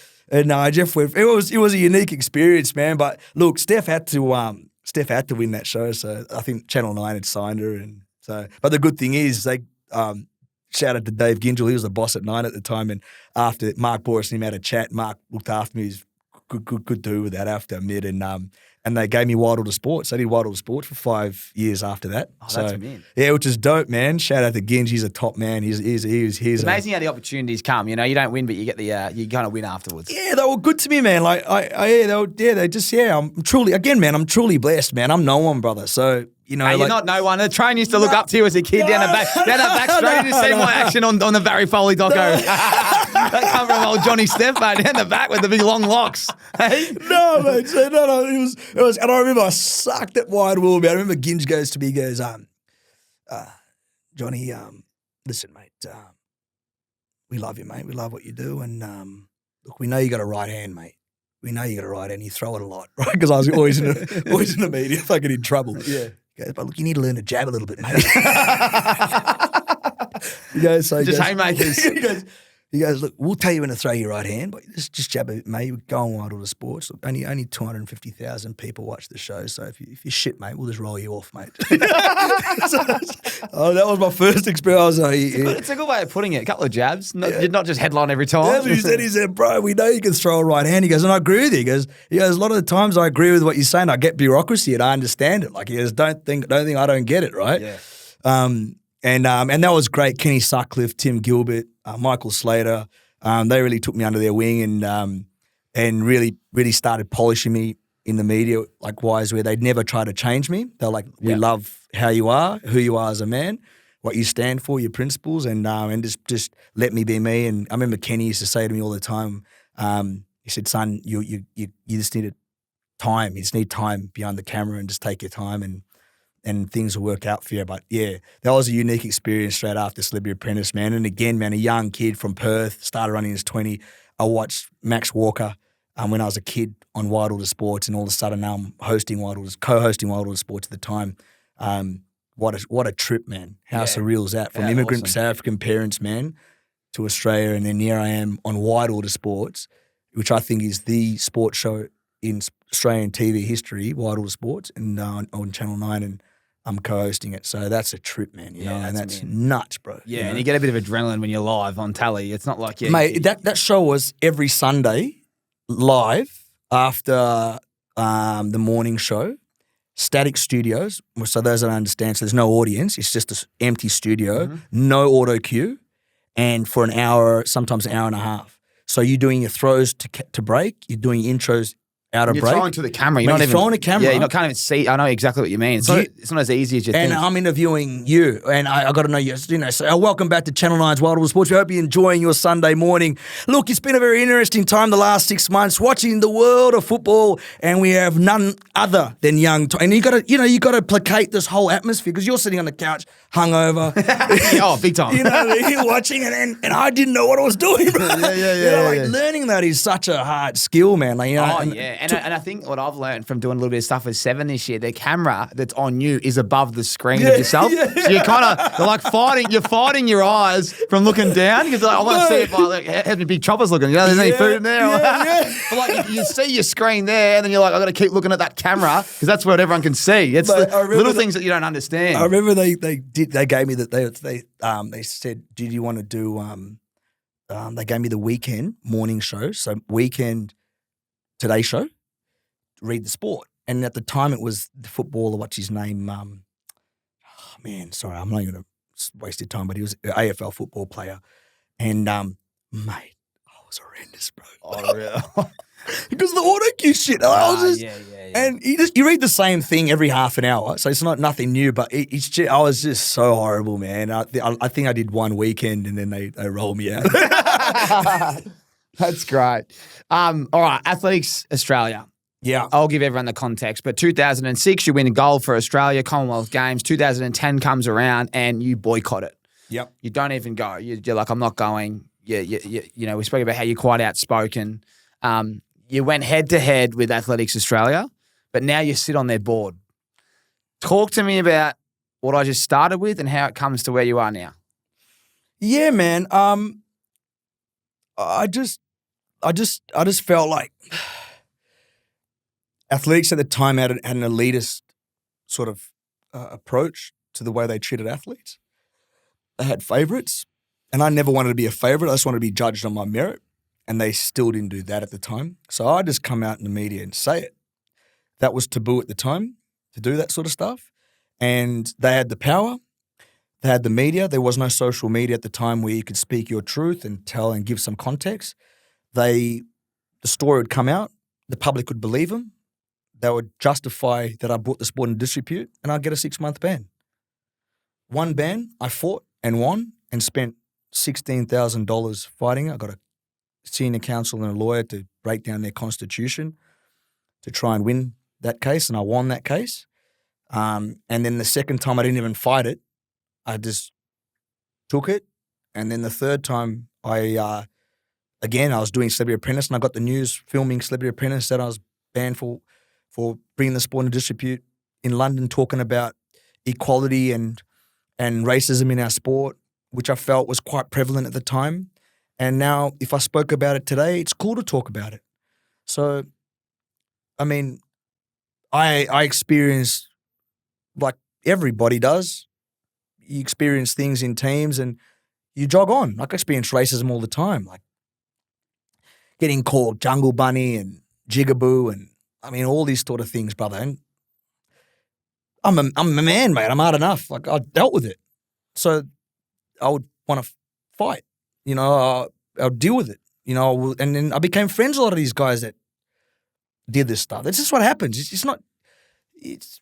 Jeff went. It was a unique experience, man. But look, Steph had to win that show, so I think Channel 9 had signed her, and so. But the good thing is, they shout out to Dave Gingell. He was the boss at 9 at the time, and after Mark Boris and him had a chat, Mark looked after me. He's good dude with that, I have to admit, and they gave me Wild Order Sports. I did Wild Order Sports for 5 years after that. Oh, so, that's mint. Yeah, which is dope, man. Shout out to Ginge. He's a top man. He's it's amazing how the opportunities come. You know, you don't win, but you get you kind of win afterwards. Yeah, they were good to me, man. Like I'm truly blessed, man. I'm no one, brother. So, you know, you're not no one. The train used to look up to you as a kid down the back straight. You see my action on the Barry Foley doco. That come from old Johnny Steff, mate, down the back with the big long locks. Hey? No, mate. So, no. It was, and I remember I sucked at wide world, man. I remember Ginge goes to me, he goes, Johnny, listen, mate, we love you, mate. We love what you do, and look, we know you got a right hand, mate. We know you got a right hand. You throw it a lot, right? Because I was always in the media, fucking in trouble. Yeah. He goes, but look, you need to learn to jab a little bit, mate. Haymakers. He goes, look, we'll tell you when to throw your right hand, but just jab it, mate. Go on Wild Order Sports. Look, only 250,000 people watch the show, so if you shit, mate, we'll just roll you off, mate. That was my first experience. It's a good way of putting it. A couple of jabs, not just headline every time. That's what he said. He said, bro, we know you can throw a right hand. He goes, and I agree with you. He goes, a lot of the times I agree with what you're saying. I get bureaucracy and I understand it. Like, he goes, don't think I don't get it, right? Yeah. And that was great. Kenny Sutcliffe, Tim Gilbert, Michael Slater, they really took me under their wing and really started polishing me in the media, like wise, where they'd never try to change me. They're like, we love how you are, who you are as a man, what you stand for, your principles, and just let me be me. And I remember Kenny used to say to me all the time, he said, son, you just need time. You just need time behind the camera and just take your time and things will work out for you. But yeah, that was a unique experience straight after Celebrity Apprentice, man. And again, man, a young kid from Perth, started running as 20. I watched Max Walker when I was a kid on Wild Order Sports, and all of a sudden now I'm co-hosting Wild Order Sports at the time. What a trip, man. How surreal is that? From immigrant awesome. South African parents, man, to Australia, and then here I am on Wild Order Sports, which I think is the sports show in Australian TV history, Wild Order Sports, and on Channel 9, and I'm co-hosting it. So that's a trip, man, you know, and that's nuts, bro. Yeah, you know? and you get a bit of adrenaline when you're live on tally. It's not like Mate, that show was every Sunday live after the morning show. Static studios, so those that understand, so there's no audience. It's just an empty studio, no auto cue, and for an hour, sometimes an hour and a half. So you're doing your throws to break, you're doing intros out of you're break. throwing to the camera. You're Mate, not you're even throwing a camera. Yeah, you can't even see. I know exactly what you mean. It's not as easy as you think. And I'm interviewing you, and I got to know you. You know, so welcome back to Channel 9's Wild Order Sports. We hope you're enjoying your Sunday morning. Look, it's been a very interesting time the last 6 months watching the world of football, and we have none other than young. And you got to placate this whole atmosphere because you're sitting on the couch, hungover. Oh, big time. You know, you're watching, and I didn't know what I was doing. Bro. Learning that is such a hard skill, man. Like, you know, and I think what I've learned from doing a little bit of stuff with Seven this year, the camera that's on you is above the screen of yourself. So you're fighting your eyes from looking down because I want to see if has any big choppers looking. You know, there's any food in there. But like you see your screen there, and then you're like, I got to keep looking at that camera because that's what everyone can see. It's the little things that you don't understand. I remember they gave me that they said, did you want to do? They gave me the weekend morning show, so weekend Today Show. Read the sport, and at the time it was the footballer. What's his name? I'm not going to waste your time, but he was an AFL football player, and mate, I was horrendous, bro. Oh, really? Because the auto cue shit. And you read the same thing every half an hour, so it's not nothing new. But I was just so horrible, man. I think I did one weekend, and then they rolled me out. That's great. All right, Athletics Australia. Yeah. I'll give everyone the context. But 2006, you win gold for Australia, Commonwealth Games. 2010 comes around and you boycott it. Yep. You don't even go. You're like, I'm not going. We spoke about how you're quite outspoken. You went head to head with Athletics Australia, but now you sit on their board. Talk to me about what I just started with and how it comes to where you are now. Yeah, man. I just felt like athletics at the time had an elitist sort of approach to the way they treated athletes. They had favourites, and I never wanted to be a favourite. I just wanted to be judged on my merit, and they still didn't do that at the time. So I just come out in the media and say it. That was taboo at the time to do that sort of stuff, and they had the power. They had the media. There was no social media at the time where you could speak your truth and tell and give some context. The story would come out. The public would believe them. They would justify that I brought the sport into disrepute, and I'd get a 6-month ban. One ban, I fought and won and spent $16,000 fighting. I got a senior counsel and a lawyer to break down their constitution to try and win that case, and I won that case. And then the second time I didn't even fight it. I just took it. And then the third time I was doing Celebrity Apprentice, and I got the news filming Celebrity Apprentice that I was banned for bringing the sport into disrepute in London, talking about equality and racism in our sport, which I felt was quite prevalent at the time. And now if I spoke about it today, it's cool to talk about it. So, I mean, I experienced, like everybody does, you experience things in teams and you jog on. Like I experience racism all the time, like getting called Jungle Bunny and Jigaboo and I mean all these sort of things, brother. And I'm a man, mate. I'm hard enough. Like I dealt with it, so I would want to fight. You know, I'll deal with it. You know, and then I became friends with a lot of these guys that did this stuff. That's just what happens. It's not. It's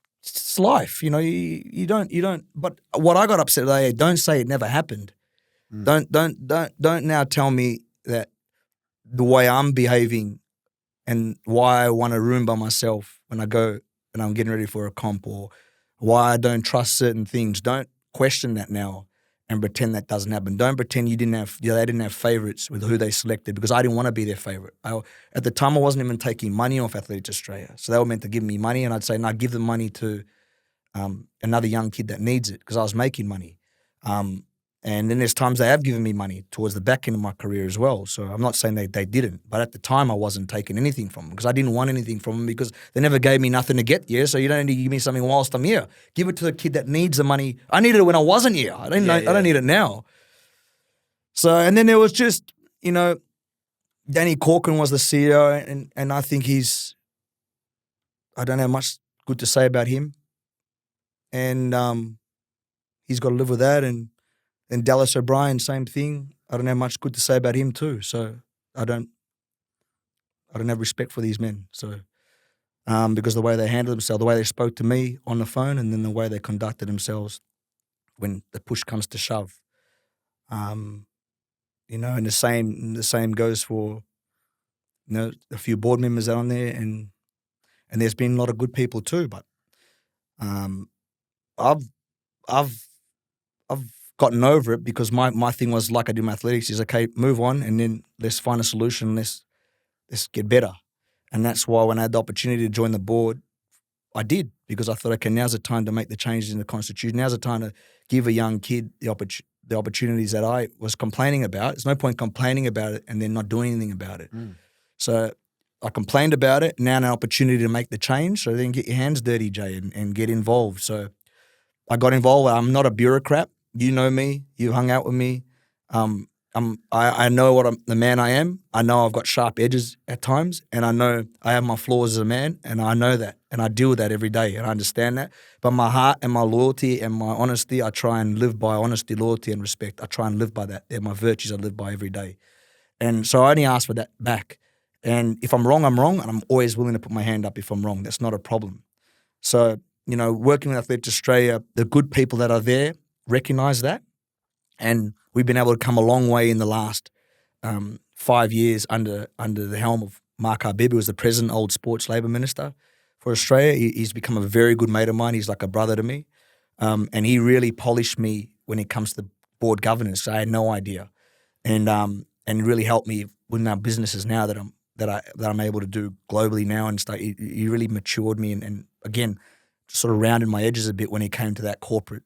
life. You know, you don't. But what I got upset today, don't say it never happened. Don't now tell me that the way I'm behaving and why I want a room by myself when I go and I'm getting ready for a comp or why I don't trust certain things. Don't question that now and pretend that doesn't happen. Don't pretend they didn't have favourites with who they selected because I didn't want to be their favourite. At the time, I wasn't even taking money off Athletics Australia. So they were meant to give me money and I'd say, no, give the money to another young kid that needs it because I was making money. And then there's times they have given me money towards the back end of my career as well. So I'm not saying they didn't. But at the time, I wasn't taking anything from them because I didn't want anything from them because they never gave me nothing to get here. So you don't need to give me something whilst I'm here. Give it to the kid that needs the money. I needed it when I wasn't here. I don't need it now. So, and then there was just, you know, Danny Corcoran was the CEO and I think I don't have much good to say about him. And he's got to live with that. And Dallas O'Brien, same thing. I don't have much good to say about him too. So I don't have respect for these men. So because the way they handled themselves, the way they spoke to me on the phone, and then the way they conducted themselves when the push comes to shove. You know, and the same goes for, you know, a few board members out on there, and there's been a lot of good people too. But I've gotten over it because my thing was, like I do my athletics, is okay, move on and then let's find a solution, let's get better. And that's why when I had the opportunity to join the board, I did, because I thought, okay, now's the time to make the changes in the constitution. Now's the time to give a young kid the opportunities that I was complaining about. There's no point complaining about it and then not doing anything about it. So I complained about it, now an opportunity to make the change, so then get your hands dirty, Jay, and get involved. So I got involved. I'm not a bureaucrat. You know me. You hung out with me. I know the man I am. I know I've got sharp edges at times, and I know I have my flaws as a man, and I know that, and I deal with that every day, and I understand that. But my heart and my loyalty and my honesty, I try and live by honesty, loyalty, and respect. I try and live by that. They're my virtues I live by every day. And so I only ask for that back. And if I'm wrong, I'm wrong, and I'm always willing to put my hand up if I'm wrong. That's not a problem. So, you know, working with Athletics Australia, the good people that are there recognise that. And we've been able to come a long way in the last 5 years under the helm of Mark Habib, who was the present old sports Labor minister for Australia. He's become a very good mate of mine. He's like a brother to me. And he really polished me when it comes to the board governance. I had no idea. And really helped me with our businesses now that I'm able to do globally now and stuff. He really matured me and again, sort of rounded my edges a bit when it came to that corporate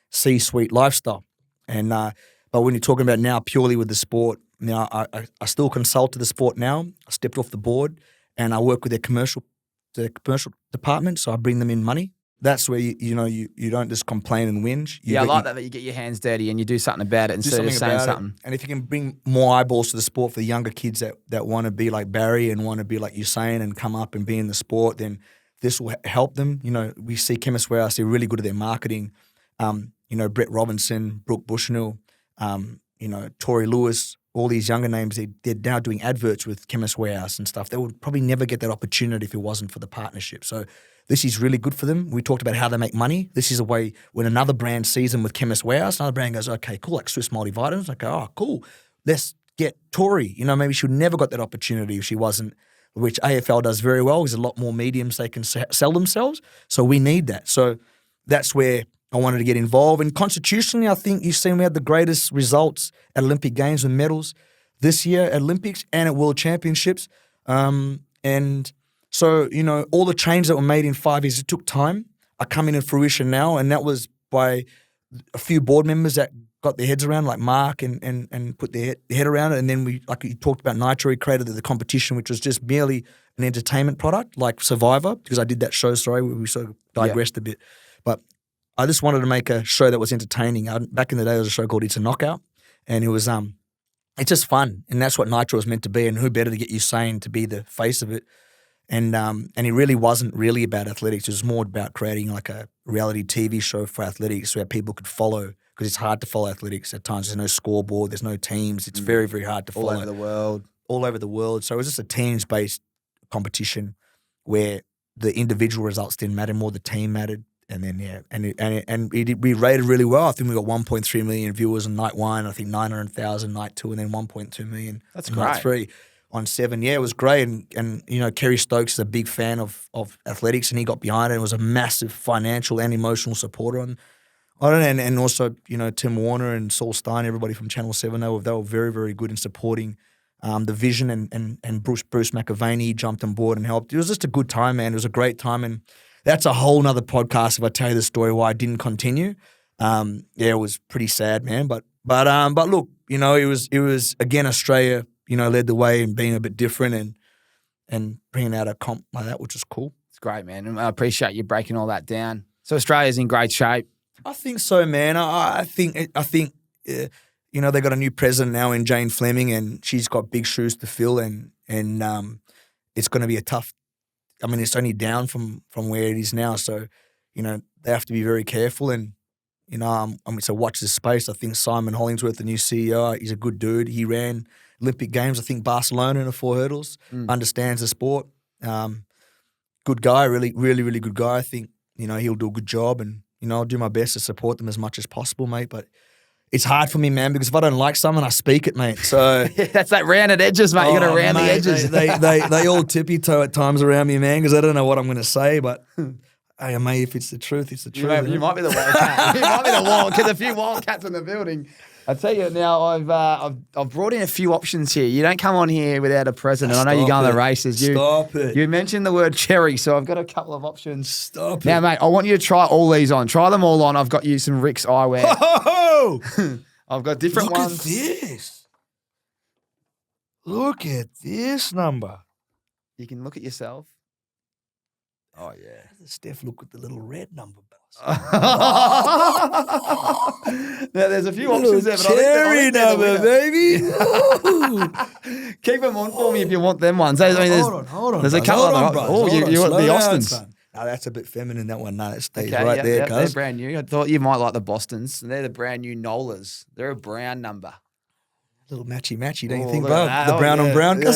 C-suite lifestyle. And but when you're talking about now purely with the sport, now I still consult to the sport now. I stepped off the board and I work with their commercial department, so I bring them in money. That's where you don't just complain and whinge. I like that you get your hands dirty and you do something about it instead of saying something. And if you can bring more eyeballs to the sport for the younger kids that want to be like Barry and want to be like Usain and come up and be in the sport, then this will help them. We see Chemist Warehouse, they're really good at their marketing. Brett Robinson, Brooke Bushnell, Tori Lewis, all these younger names, they're now doing adverts with Chemist Warehouse and stuff. They would probably never get that opportunity if it wasn't for the partnership. So this is really good for them. We talked about how they make money. This is a way when another brand sees them with Chemist Warehouse, another brand goes, okay, cool, like Swiss Multivitamins. I go, oh, cool. Let's get Tori. Maybe she would never got that opportunity if she wasn't, which AFL does very well. There's a lot more mediums they can sell themselves. So we need that. So that's where I wanted to get involved. And constitutionally, I think you've seen we had the greatest results at Olympic Games with medals this year at Olympics and at World Championships. And so, all the changes that were made in 5 years, it took time, are coming to fruition now. And that was by a few board members that got their heads around, like Mark, and put their head around it. And then like you talked about Nitro, we created the competition, which was just merely an entertainment product like Survivor, because I did that show, where we sort of digressed a bit. But I just wanted to make a show that was entertaining. Back in the day, there was a show called It's a Knockout, and it was it's just fun, and that's what Nitro was meant to be. And who better to get Usain to be the face of it? And it really wasn't really about athletics. It was more about creating like a reality TV show for athletics where people could follow, because it's hard to follow athletics at times. There's no scoreboard, there's no teams. It's very, very hard to follow. All over the world. All over the world. So it was just a teams-based competition where the individual results didn't matter, more the team mattered. And then, we rated really well. I think we got 1.3 million viewers on night one. I think 900,000 night two, and then 1.2 million. That's on great. Night three on 7. Yeah, it was great. And Kerry Stokes is a big fan of athletics, and he got behind it and was a massive financial and emotional supporter on it. And also, Tim Warner and Saul Stein, everybody from Channel 7, they were very, very good in supporting the vision. And Bruce McAvaney jumped on board and helped. It was just a good time, man. It was a great time. And that's a whole nother podcast if I tell you the story why I didn't continue. It was pretty sad, man. But look, it was again Australia, led the way and being a bit different and bringing out a comp like that, which is cool. It's great, man. And I appreciate you breaking all that down. So Australia's in great shape. I think so, man. I think they got a new president now in Jane Fleming, and she's got big shoes to fill, and it's going to be a tough. I mean, it's only down from where it is now, so they have to be very careful. And so watch this space. I think Simon Hollingsworth, the new CEO, he's a good dude. He ran Olympic Games, I think Barcelona in the 4 hurdles. Understands the sport. Good guy, really, really, really good guy. I think he'll do a good job, and I'll do my best to support them as much as possible, mate. But it's hard for me, man, because if I don't like someone, I speak it, mate. So that's that rounded edges, mate. You got to round the edges. They all tippy-toe at times around me, man, because I don't know what I'm going to say. But hey, mate, if it's the truth, it's the truth. You might be the Wildcat. You might be the Wildcat. A few Wildcats in the building. I tell you now, I've brought in a few options here. You don't come on here without a president. I know you're going to the races. Stop it. You mentioned the word cherry, so I've got a couple of options. Stop it. Now, mate, I want you to try all these on. Try them all on. I've got you some RIXX Eyewear. Oh! I've got different ones. Look at this. Look at this number. You can look at yourself. Oh, yeah. How does Steph look with the little red number? Now, there's a few options there, but cherry number, baby. Keep them on for me if you want them ones. Hold on. There's a couple of them. Oh, you want the Austins? No, that's a bit feminine, that one. No, it stays right there, cuz. They're brand new. I thought you might like the Bostons. They're the brand new Nolas. They're a brown number. Little matchy, don't you Oh, think, look bro? at that. The brown Oh, on yeah. brown. Yeah.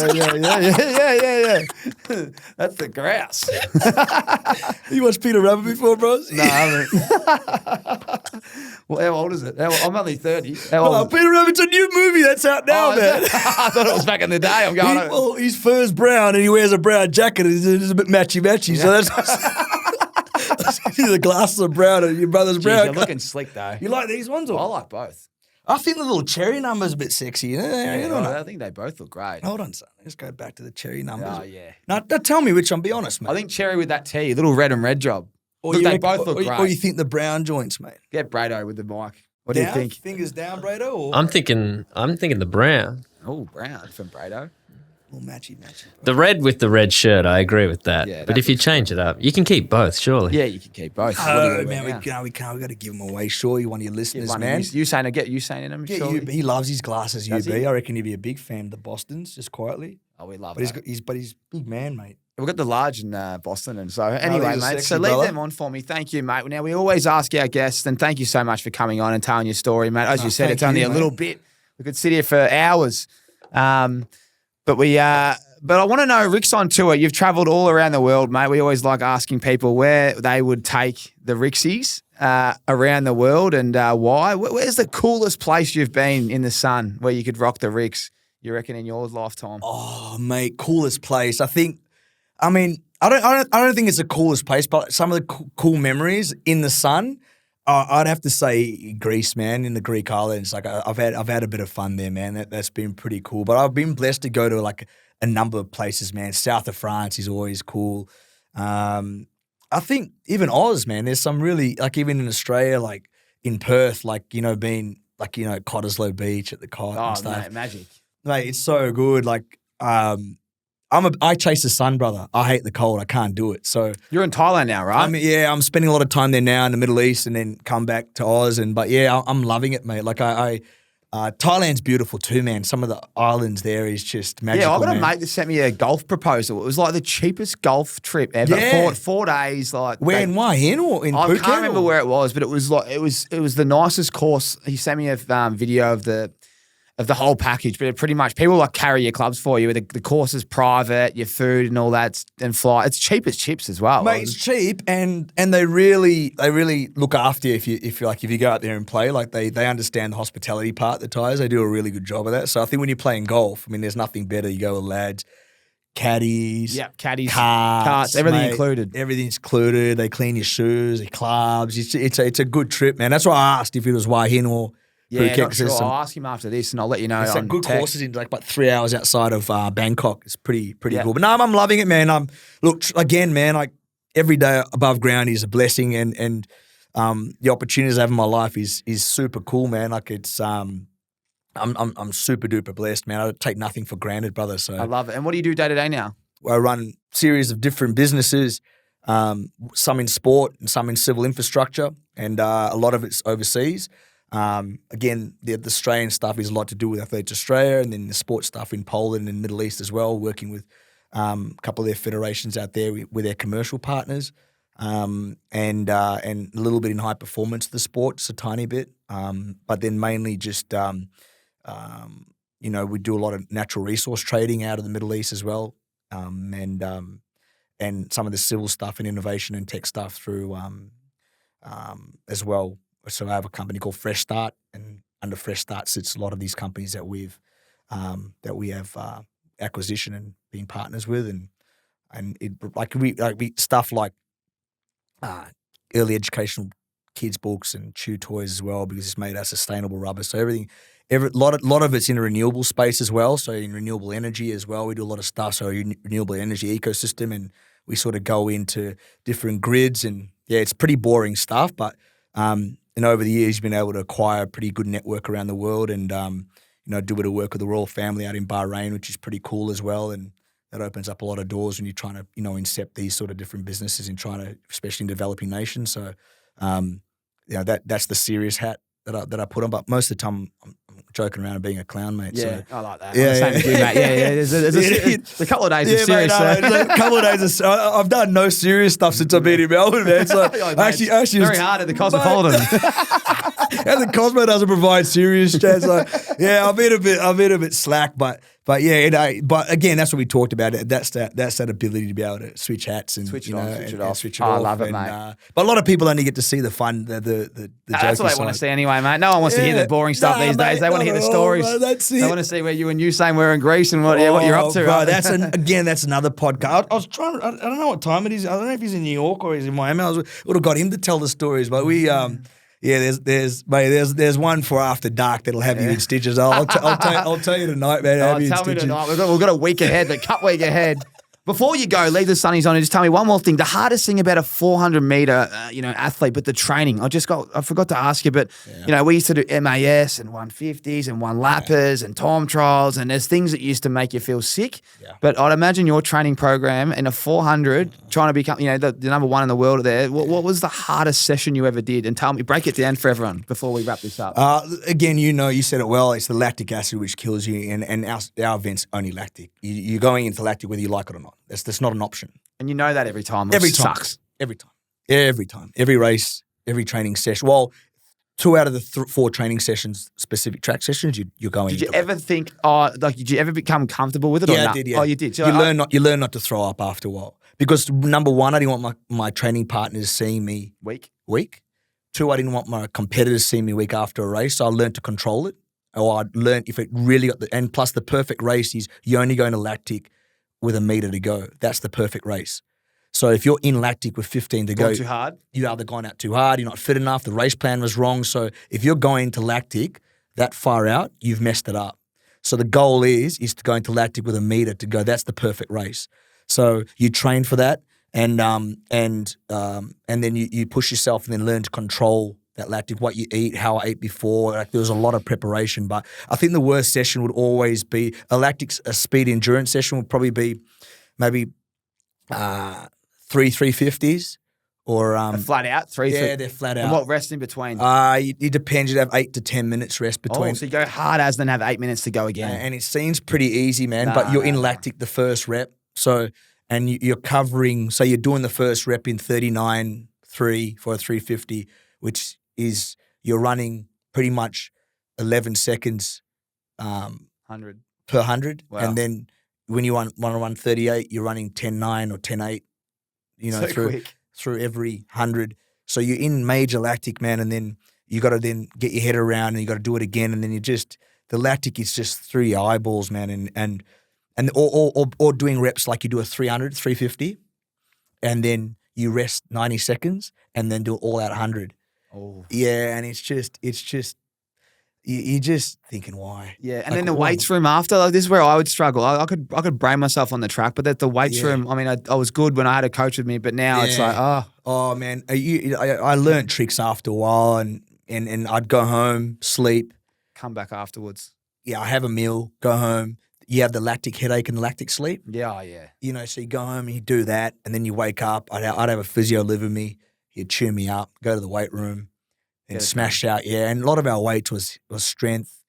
That's the grouse. You watched Peter Rabbit before, bro? No, I haven't. Well, how old is it? I'm only 30. How old Oh, is it? Peter Rabbit's a new movie that's out now, Oh, man. I thought it was back in the day. I'm going. Well, his fur's brown and he wears a brown jacket. It's a bit matchy. So that's the glasses are brown and your brother's Jeez, brown. you're looking slick though. You like these ones? Or? I like both. I think the little cherry number's a bit sexy. You know? I think they both look great. Hold on, son. Let's go back to the cherry numbers. Oh, yeah. Now, tell me which one. Be honest, mate. I think cherry with that T, little red and red job. Or Look, you they reckon- both look or, great. Or you think the brown joints, mate? Get Brado with the mic. What do you Down? think? Fingers down, Brado? Or I'm thinking the brown. Oh, brown from Brado. little matchy. The red with the red shirt, I agree with that. Yeah, but that if you looks change it up, you can keep both, surely. Yeah, you can keep both. What Oh, do you man, wear now? we got to give him away. Sure, you one of your listeners, One of man. you saying in them? Yeah, surely? he loves his glasses, Does UB. he? I reckon he'd be a big fan of the Bostons, just quietly. Oh, we love But that. he's big man, mate. We've got the large in Boston, and so anyway, these are mate. sexy, So leave brother. them on for me. Thank you, mate. Now we always ask our guests, and thank you so much for coming on and telling your story, mate. As you said, thank it's only you, a mate. little bit. We could sit here for hours, but I want to know, RIXX on tour. You've travelled all around the world, mate. We always like asking people where they would take the RIXXies around the world and why. Where's the coolest place you've been in the sun where you could rock the RIXX? You reckon in your lifetime? Oh, mate, coolest place. I don't think it's the coolest place, but some of the cool memories in the sun. I'd have to say Greece, man, in the Greek islands. Like I've had a bit of fun there, man. That's been pretty cool. But I've been blessed to go to like a number of places, man. South of France is always cool. I think even Oz, man. There's some really like even in Australia, like in Perth, like being like Cottesloe Beach at the Cot and stuff. Mate, magic. Mate, it's so good. Like I chase the sun, brother. I hate the cold. I can't do it. So You're in Thailand now, right? I'm spending a lot of time there now in the Middle East, and then come back to Oz. But I'm loving it, mate. Like Thailand's beautiful too, man. Some of the islands there is just magical. Yeah, I've got a man. mate that sent me a golf proposal. It was like the cheapest golf trip ever. Yeah. 4 days, like Where and why? In or in I Phuket? can't remember or? where it was, but it was like it was the nicest course. He sent me a video of the whole package, but it pretty much people like carry your clubs for you. The course is private, your food and all that, and flight. It's cheap as chips as well. Mate, it's cheap, and they really look after you if you go out there and play. Like they understand the hospitality part. The Thais, they do a really good job of that. So I think when you're playing golf, I mean, there's nothing better. You go with lads, caddies, caddies, carts, everything mate. included. Everything's included. They clean your shoes, your clubs. It's a good trip, man. That's why I asked if it was Waihin or Yeah, Phuket, not 'cause sure. there's some- I'll ask him after this, and I'll let you know. It's on like good text. courses in like about 3 hours outside of Bangkok. It's pretty Yeah. cool. But no, I'm loving it, man. Look again, man. Like every day above ground is a blessing, and the opportunities I have in my life is super cool, man. Like it's I'm super duper blessed, man. I take nothing for granted, brother. So I love it. And what do you do day to day now? I run series of different businesses, some in sport and some in civil infrastructure, and a lot of it's overseas. Again, the Australian stuff is a lot to do with Athletes Australia, and then the sports stuff in Poland and Middle East as well, working with a couple of their federations out there with their commercial partners, and a little bit in high performance, the sport, just a tiny bit, but then mainly just we do a lot of natural resource trading out of the Middle East as well, and some of the civil stuff and innovation and tech stuff through as well. So I have a company called Fresh Start, and under Fresh Start sits a lot of these companies that we have acquisition and being partners with, and it we stuff like early educational kids books and chew toys as well, because it's made out of sustainable rubber. So a lot of it's in a renewable space as well. So in renewable energy as well, we do a lot of stuff. So renewable energy ecosystem, and we sort of go into different grids, and yeah, it's pretty boring stuff, but. And over the years, you've been able to acquire a pretty good network around the world, and do a bit of work with the royal family out in Bahrain, which is pretty cool as well. And that opens up a lot of doors when you're trying to incept these sort of different businesses and trying to, especially in developing nations. So that's the serious hat that I put on. But most of the time, I'm joking around and being a clown, mate. Yeah, So, I like that. Yeah, I'm the same yeah. as you, mate. Yeah. There's a couple of days of serious. mate, a couple of days. I've done no serious stuff since I've been in Melbourne, man. So Like, mate, actually, very hard at the Cosmopolitan. And the Cosmo doesn't provide serious chat. So yeah, I've been a bit slack, but but again, that's what we talked about. That's that ability to be able to switch hats and Switch it you on, know, switch it and off. switch it Oh, I off. love it, and, mate. But a lot of people only get to see the fun, the That's what jokey they want to side. see anyway, mate. No one wants to hear the boring stuff these days. They want to hear the stories. Bro, that's it. They want to see where you and Usain were in Greece and what you're up to. Bro, right? that's another podcast. I was trying. I don't know what time it is. I don't know if he's in New York or he's in Miami. Would have got him to tell the stories, but we yeah, there's one for after dark that'll have you in stitches. I'll tell you tonight, man. Oh, tell me tonight. We've got a week ahead, the cup week ahead. Before you go, leave the sunnies on and just tell me one more thing. The hardest thing about a 400-meter, athlete, but the training. I forgot to ask you, but we used to do MAS and 150s and one lappers and time trials, and there's things that used to make you feel sick. Yeah. But I'd imagine your training program in a 400, trying to become, the number one in the world there. What was the hardest session you ever did? And tell me, break it down for everyone before we wrap this up. Again, you said it well. It's the lactic acid which kills you, and our event's only lactic. You're going into lactic whether you like it or not. That's not an option. And you know that every time. Every time. Sucks. Every time. Every race, every training session. Well, 2 out of the 4 training sessions, specific track sessions, you're going. Did you ever think? Did you ever become comfortable with it? Yeah, or I did. Yeah. Oh, you did. So you learn not to throw up after a while because number one, I didn't want my training partners seeing me weak. 2, I didn't want my competitors seeing me weak after a race. So I learned to control it. Or I learned if it really got and plus the perfect race is you're only going to lactic with a meter to go. That's the perfect race. So if you're in lactic with 15 to go, too hard. You either gone out too hard, you're not fit enough, the race plan was wrong. So if you're going to lactic that far out, you've messed it up. So the goal is to go into lactic with a meter to go. That's the perfect race. So you train for that, and then you push yourself and then learn to control that lactic, what you eat, how I ate before. Like there was a lot of preparation, but I think the worst session would always be a speed endurance session would probably be maybe 350s or flat out 3. Yeah, they're flat out. And what rest in between? It depends. You'd have 8 to 10 minutes rest between. Oh, so you go hard as then have 8 minutes to go again. And it seems pretty easy, man. But you're in lactic the first rep, and you're covering. So you're doing the first rep in 39.3 for a 350, which is you're running pretty much 11 seconds 100 per 100. Wow. And then when you want to run 38, you're running 10.9 or 10.8, through every 100. So you're in major lactic, man, and then you got to then get your head around and you got to do it again. And then the lactic is just through your eyeballs, man, or doing reps like you do a 300, 350, and then you rest 90 seconds and then do it all out 100. Oh. Yeah, and it's just you're just thinking why. Yeah, and then the weights room after, like, this is where I would struggle. I could brain myself on the track, but at the weights room, I mean, I was good when I had a coach with me, but now it's like, oh man, I learned tricks after a while, and I'd go home, sleep, come back afterwards. Yeah, I have a meal, go home. You have the lactic headache and the lactic sleep. Yeah, yeah. So you go home and you do that, and then you wake up. I'd have a physio live with me. He'd chew me up, go to the weight room, and smash out. Yeah, and a lot of our weights was strength,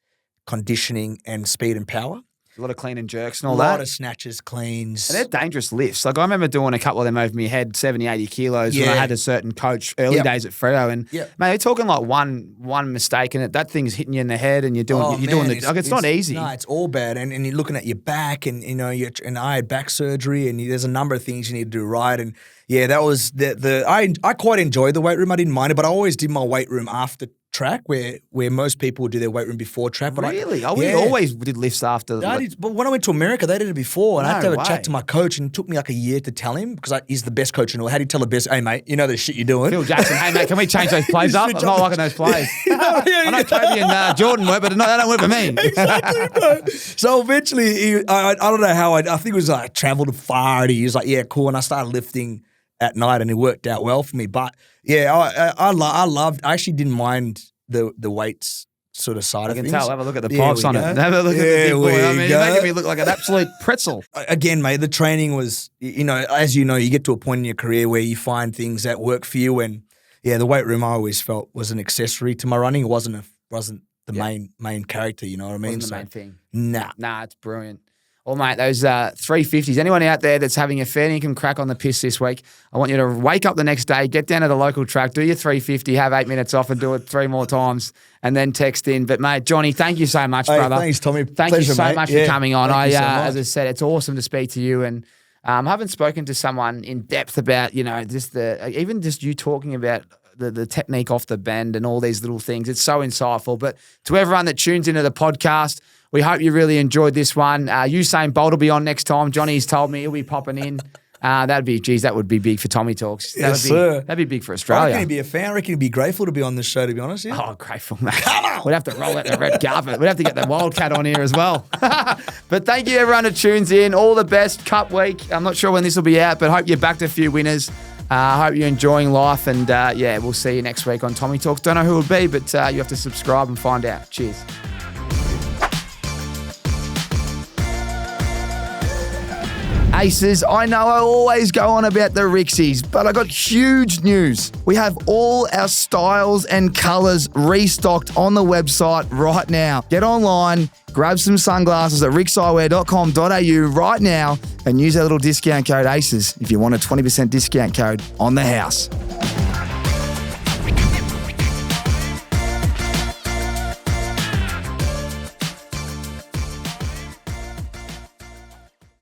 conditioning, and speed and power. A lot of clean and jerks and all that. that. A lot of snatches, cleans. And they're dangerous lifts. Like I remember doing a couple of them over my head, 70, 80 kilos when I had a certain coach early days at Freo. And man, they're talking like one mistake and that thing's hitting you in the head and you're doing it's not easy. No, it's all bad. And you're looking at your back and and I had back surgery and there's a number of things you need to do right. And yeah, that was I quite enjoyed the weight room. I didn't mind it, but I always did my weight room after track where most people would do their weight room before track. But really? We always did lifts after. But when I went to America, they did it before. And I had to have a chat to my coach, and it took me like a year to tell him because he's the best coach in the world. How do you tell the best, hey, mate, you know the shit you're doing? Phil Jackson, hey, mate, can we change those plays up? I'm not liking those plays. I know Toby and Jordan work, but they don't work for me. Exactly, bro. So eventually, I don't know how, I think it was like I traveled far, and he was like, yeah, cool. And I started lifting at night, and it worked out well for me. But yeah, I actually didn't mind the weights sort of side of things. I can tell. Have a look at the pipes on it. Have a look at the big boy. I mean, you're making me look like an absolute pretzel. Again, mate, the training was, as you know, you get to a point in your career where you find things that work for you. And yeah, the weight room I always felt was an accessory to my running. It wasn't the main character. You know what I mean? Wasn't the main thing. Nah, it's brilliant. Well, mate, those 350s, anyone out there that's having a fair income crack on the piss this week, I want you to wake up the next day, get down to the local track, do your 350, have 8 minutes off and do it 3 more times and then text in. But, mate, Johnny, thank you so much, brother. Thanks, Tommy. Thank Pleasure, you so mate. much for coming on. Thank you so much. As I said, it's awesome to speak to you. And I haven't spoken to someone in depth about, just even just you talking about the technique off the bend and all these little things. It's so insightful. But to everyone that tunes into the podcast, we hope you really enjoyed this one. Usain Bolt will be on next time. Johnny's told me he'll be popping in. That would be big for Tommy Talks. Sir. That'd be big for I Australia. reckon he'd be a fan. I reckon he'd be grateful to be on this show, to be honest. Yeah. Oh, grateful, mate. Come on. We'd have to roll out the red carpet. We'd have to get the Wildcat on here as well. But thank you, everyone who tunes in. All the best. Cup week. I'm not sure when this will be out, but hope you backed a few winners. Hope you're enjoying life. And, we'll see you next week on Tommy Talks. Don't know who it'll be, but you have to subscribe and find out. Cheers. Aces, I know I always go on about the RIXXs, but I got huge news. We have all our styles and colours restocked on the website right now. Get online, grab some sunglasses at rixxeyewear.com.au right now and use our little discount code ACES if you want a 20% discount code on the house.